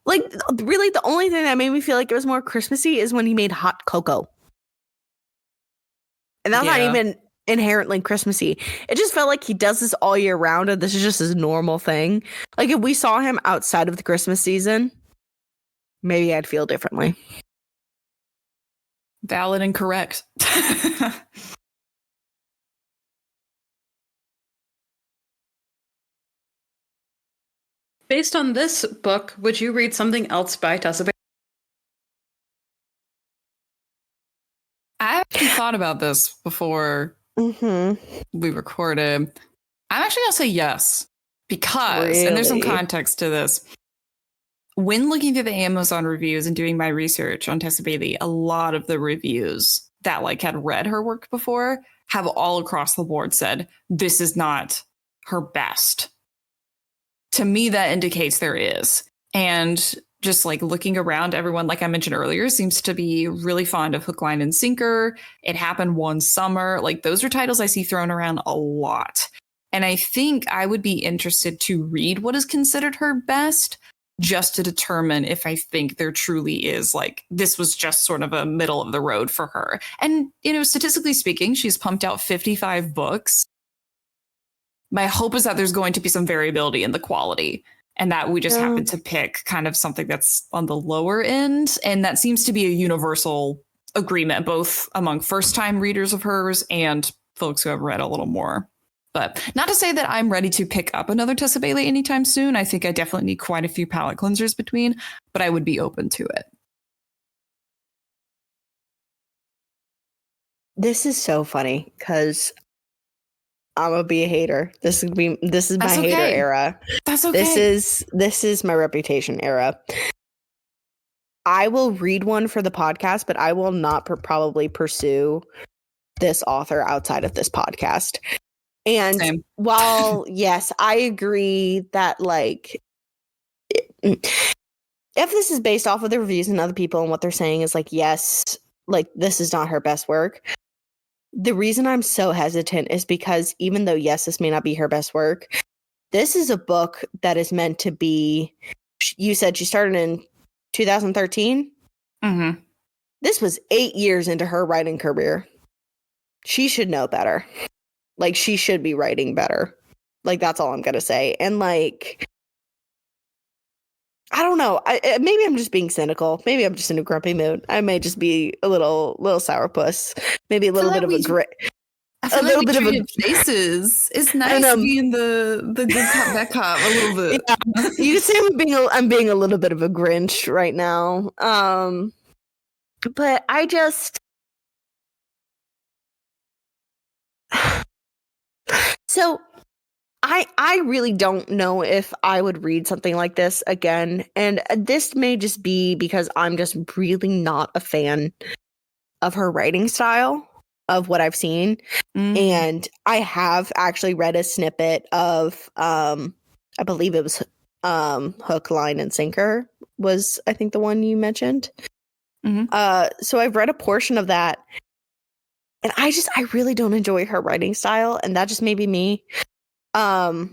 Speaker 2: Like, really, the only thing that made me feel like it was more Christmassy is when he made hot cocoa. And that's not even inherently Christmassy. It just felt like he does this all year round, and this is just his normal thing. Like, if we saw him outside of the Christmas season, maybe I'd feel differently.
Speaker 3: Valid and correct.
Speaker 1: Based on this book, would you read something else by Tessa Bailey?
Speaker 3: I actually thought about this before we recorded. I'm actually going to say yes. Because, and there's some context to this. When looking through the Amazon reviews and doing my research on Tessa Bailey, a lot of the reviews that like had read her work before have all across the board said, this is not her best. To me, that indicates there is. And just like looking around, everyone, like I mentioned earlier, seems to be really fond of Hook, Line, and Sinker. It Happened One Summer. Like those are titles I see thrown around a lot. And I think I would be interested to read what is considered her best, just to determine if I think there truly is like this was just sort of a middle of the road for her. And, statistically speaking, she's pumped out 55 books. My hope is that there's going to be some variability in the quality and that we just happen to pick kind of something that's on the lower end. And that seems to be a universal agreement, both among first time readers of hers and folks who have read a little more. But not to say that I'm ready to pick up another Tessa Bailey anytime soon. I think I definitely need quite a few palate cleansers between, but I would be open to it.
Speaker 2: This is so funny because I'm gonna be a hater. This is my hater era.
Speaker 3: That's okay.
Speaker 2: This is my reputation era. I will read one for the podcast, but I will not probably pursue this author outside of this podcast. And while, yes, I agree that like if this is based off of the reviews and other people and what they're saying is like, yes, like this is not her best work. The reason I'm so hesitant is because even though, yes, this may not be her best work, this is a book that is meant to be, you said she started in 2013?
Speaker 3: Mm-hmm.
Speaker 2: This was 8 years into her writing career. She should know better. Like, she should be writing better. Like, that's all I'm going to say. And, like, I don't know. Maybe I'm just being cynical. Maybe I'm just in a grumpy mood. I may just be a little sourpuss. Maybe a little bit of a grit.
Speaker 3: A little bit of a faces. It's nice being the good cop, bad cop a little bit.
Speaker 2: Yeah. You could say I'm being a little bit of a Grinch right now. But I just so I really don't know if I would read something like this again. And this may just be because I'm just really not a fan of her writing style, of what I've seen. And I have actually read a snippet of I believe it was Hook, Line, and Sinker was, I think, the one you mentioned. So I've read a portion of that. And I really don't enjoy her writing style, and that just may be me.
Speaker 3: Yeah.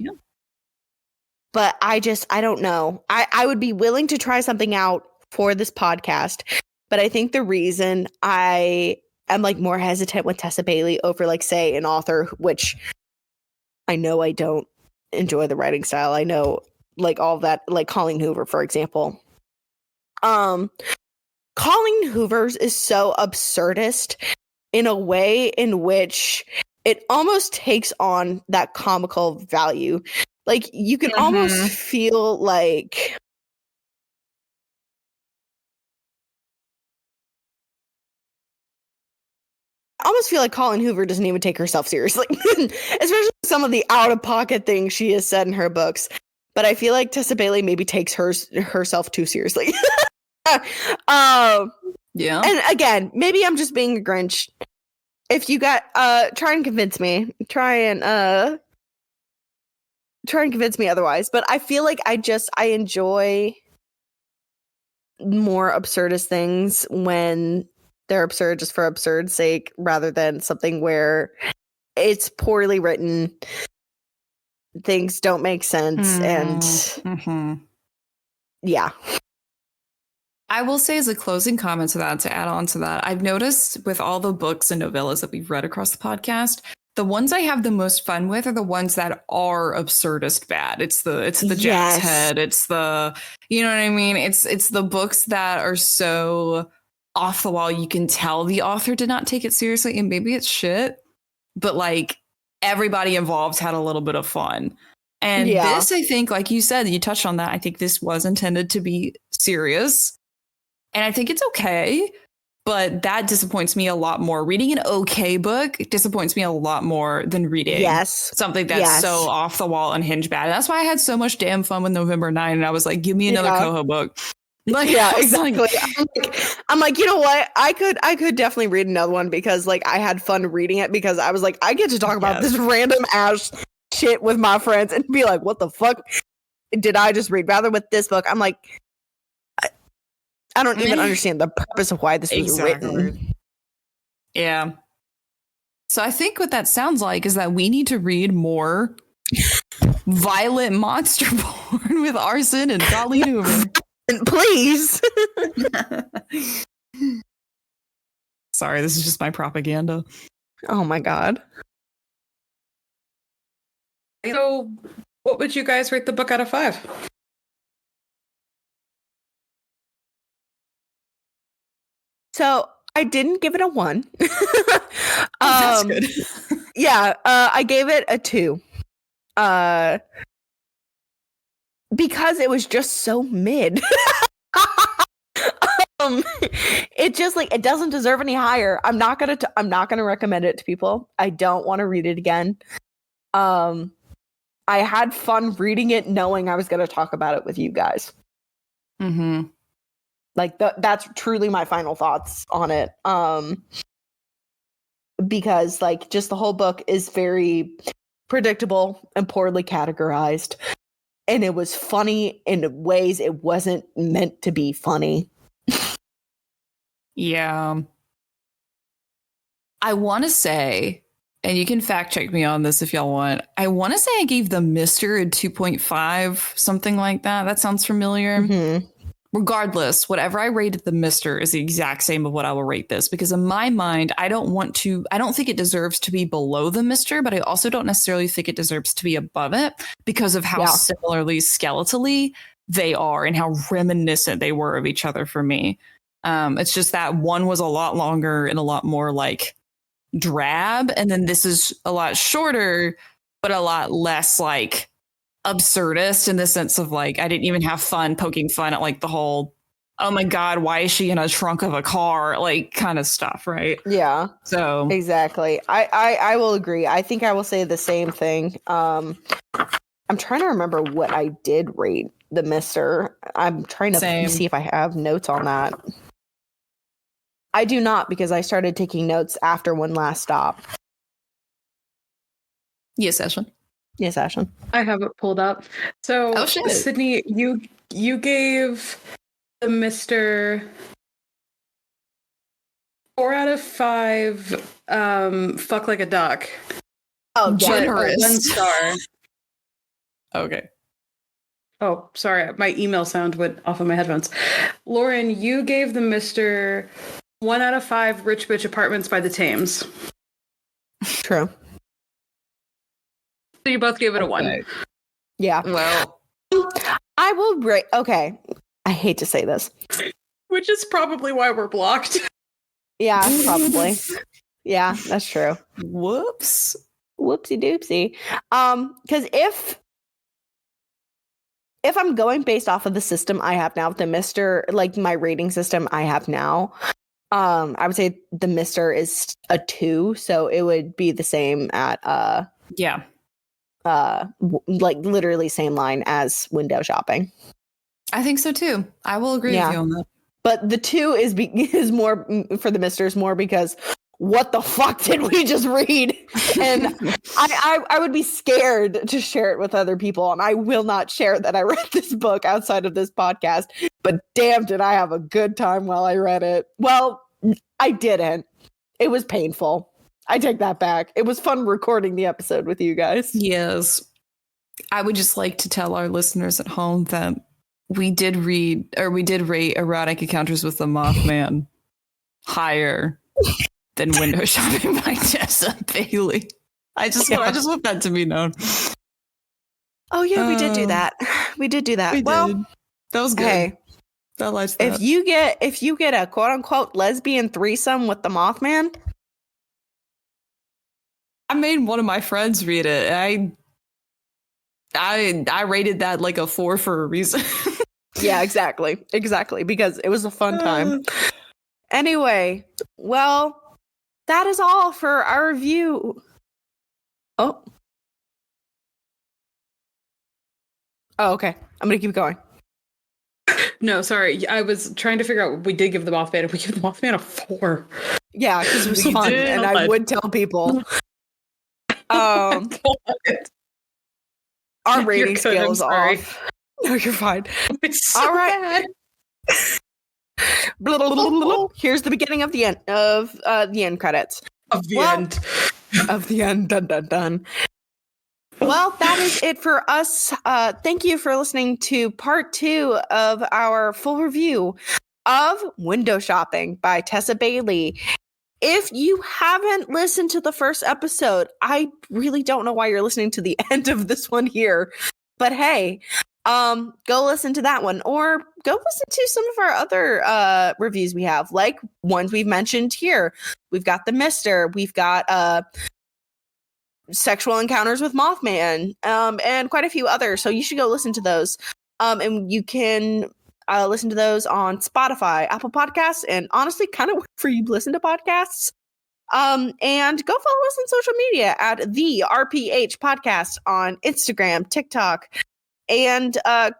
Speaker 2: But I don't know. I would be willing to try something out for this podcast, but I think the reason I am like more hesitant with Tessa Bailey over like say an author, which I know I don't enjoy the writing style. I know like all that, like Colleen Hoover, for example. Colleen Hoover's is so absurdist in a way in which it almost takes on that comical value. Like you can almost feel like Colleen Hoover doesn't even take herself seriously, especially some of the out of pocket things she has said in her books. But I feel like Tessa Bailey maybe takes herself too seriously.
Speaker 3: Yeah.
Speaker 2: And again, maybe I'm just being a Grinch. If you got try and convince me. Try and convince me otherwise. But I feel like I enjoy more absurdist things when they're absurd just for absurd sake, rather than something where it's poorly written, things don't make sense, and yeah.
Speaker 3: I will say as a closing comment to that, to add on to that, I've noticed with all the books and novellas that we've read across the podcast, the ones I have the most fun with are the ones that are absurdist bad. It's the Jack's Head. It's the, you know what I mean? It's the books that are so off the wall. You can tell the author did not take it seriously, and maybe it's shit, but like everybody involved had a little bit of fun. And this, I think, like you said, you touched on that. I think this was intended to be serious. And I think it's okay, but that disappoints me a lot more. Reading an okay book disappoints me a lot more than reading something that's so off the wall and hinge bad. And that's why I had so much damn fun with November 9. And I was like, give me another Coho book. Like,
Speaker 2: yeah, exactly. I'm like, you know what? I could definitely read another one because like I had fun reading it because I was like, I get to talk about this random ass shit with my friends and be like, what the fuck did I just read? Rather with this book, I'm like, I don't even understand the purpose of why this was written.
Speaker 3: Yeah. So I think what that sounds like is that we need to read more Violet Monsterborn with Arson and Colleen Hoover.
Speaker 2: Please.
Speaker 3: Sorry, this is just my propaganda.
Speaker 2: Oh my god.
Speaker 1: So, what would you guys rate the book out of 5?
Speaker 2: So I didn't give it a 1.
Speaker 3: That's good.
Speaker 2: Yeah, I gave it a 2. Because it was just so mid. It just like it doesn't deserve any higher. I'm not gonna recommend it to people. I don't want to read it again. I had fun reading it, knowing I was gonna talk about it with you guys. Like that's truly my final thoughts on it. Because like just the whole book is very predictable and poorly categorized. And it was funny in ways it wasn't meant to be funny.
Speaker 3: Yeah. I want to say, and you can fact check me on this if y'all want, I want to say I gave The Mister a 2.5, something like that. That sounds familiar. Regardless, whatever I rated The Mister is the exact same of what I will rate this, because in my mind, I don't think it deserves to be below The Mister, but I also don't necessarily think it deserves to be above it because of how similarly skeletally they are and how reminiscent they were of each other for me. It's just that one was a lot longer and a lot more like drab, and then this is a lot shorter, but a lot less like absurdist in the sense of like I didn't even have fun poking fun at like the whole oh my god, why is she in a trunk of a car like kind of stuff, right?
Speaker 2: Yeah.
Speaker 3: So
Speaker 2: exactly. I will agree. I think I will say the same thing. I'm trying to remember what I did rate The Mister. I'm trying to see if I have notes on that. I do not, because I started taking notes after One Last Stop.
Speaker 3: Yes, Ashlyn.
Speaker 2: Yes, Ashlyn.
Speaker 1: I have it pulled up. So, Sydney, you gave The Mister 4 out of 5 fuck like a duck.
Speaker 2: Oh,
Speaker 3: Generous.
Speaker 1: 1 star.
Speaker 3: Okay.
Speaker 1: Oh, sorry. My email sound went off of my headphones. Lauren, you gave the Mr. 1 out of 5 Rich Bitch Apartments by the Thames.
Speaker 2: True.
Speaker 1: So you both gave it a 1.
Speaker 2: Yeah.
Speaker 3: Well,
Speaker 2: I will rate. Okay. I hate to say this.
Speaker 1: Which is probably why we're blocked.
Speaker 2: Yeah, probably. Yeah, that's true.
Speaker 3: whoops.
Speaker 2: Whoopsie doopsie. Because if I'm going based off of the system I have now, the Mr. like my rating system I have now, I would say the Mr. is a 2, so it would be the same at
Speaker 3: Yeah.
Speaker 2: like literally same line as window shopping.
Speaker 3: I think so too. I will agree with you on that.
Speaker 2: But the 2 is more for the Misters more because what the fuck did we just read? And I would be scared to share it with other people, and I will not share that I read this book outside of this podcast. But damn, did I have a good time while I read it? Well, I didn't. It was painful. I take that back. It was fun recording the episode with you guys.
Speaker 3: Yes. I would just like to tell our listeners at home that we did rate Erotic Encounters with the Mothman higher than Window Shopping by Tessa Bailey. I just want that to be known.
Speaker 2: Oh yeah, we did do that. We did do that.
Speaker 3: We
Speaker 2: well,
Speaker 3: did. That was good.
Speaker 2: Hey,
Speaker 3: that likes that.
Speaker 2: if you get a quote unquote lesbian threesome with the Mothman,
Speaker 3: I made one of my friends read it. I rated that like a 4 for a reason.
Speaker 2: yeah, exactly, because it was a fun time. Anyway, well, that is all for our review. Oh, okay. I'm gonna keep going.
Speaker 1: No, sorry. I was trying to figure out what we did give the Mothman, and we gave the Mothman a 4.
Speaker 2: Yeah, because it was
Speaker 1: We
Speaker 2: fun,
Speaker 1: did.
Speaker 2: and I would tell people. Our rating
Speaker 1: You're good,
Speaker 2: scale
Speaker 1: I'm
Speaker 2: is
Speaker 1: sorry.
Speaker 2: off. No, you're fine.
Speaker 1: It's so
Speaker 2: All right.
Speaker 1: bad.
Speaker 2: Blah, blah, blah, blah, blah. Here's the beginning of the end credits.
Speaker 1: Of the
Speaker 2: Well-
Speaker 1: end.
Speaker 2: Of the end. Dun dun dun. Well, that is it for us. Thank you for listening to part 2 of our full review of Window Shopping by Tessa Bailey. If you haven't listened to the first episode, I really don't know why you're listening to the end of this one here. But hey, go listen to that one, or go listen to some of our other reviews we have, like ones we've mentioned here. We've got the Mister, we've got Sexual Encounters with Mothman, and quite a few others. So you should go listen to those. And you can listen to those on Spotify, Apple Podcasts, and honestly, kind of wherever you listen to podcasts. And go follow us on social media at the RPH Podcast on Instagram, TikTok, and a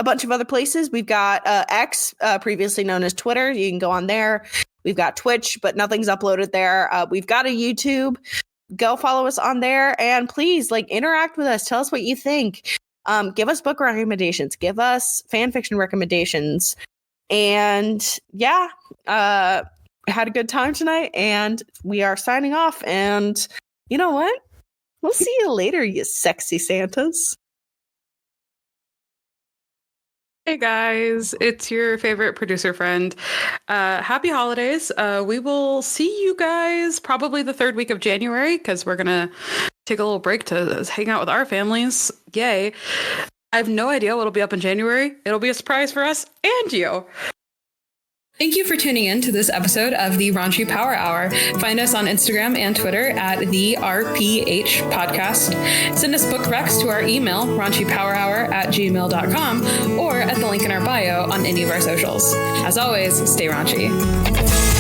Speaker 2: bunch of other places. We've got X, previously known as Twitter. You can go on there. We've got Twitch, but nothing's uploaded there. We've got a YouTube. Go follow us on there, and please interact with us. Tell us what you think. Give us book recommendations. Give us fan fiction recommendations. And yeah, had a good time tonight, and we are signing off. And you know what? We'll see you later, you sexy Santas.
Speaker 1: Hey guys, it's your favorite producer friend. Happy holidays. We will see you guys probably the 3rd week of January, because we're going to take a little break to hang out with our families. Yay. I have no idea what'll be up in January. It'll be a surprise for us and you. Thank you for tuning in to this episode of the Raunchy Power Hour. Find us on Instagram and Twitter at the RPH Podcast. Send us book recs to our email, raunchypowerhour@gmail.com, or at the link in our bio on any of our socials. As always, stay raunchy.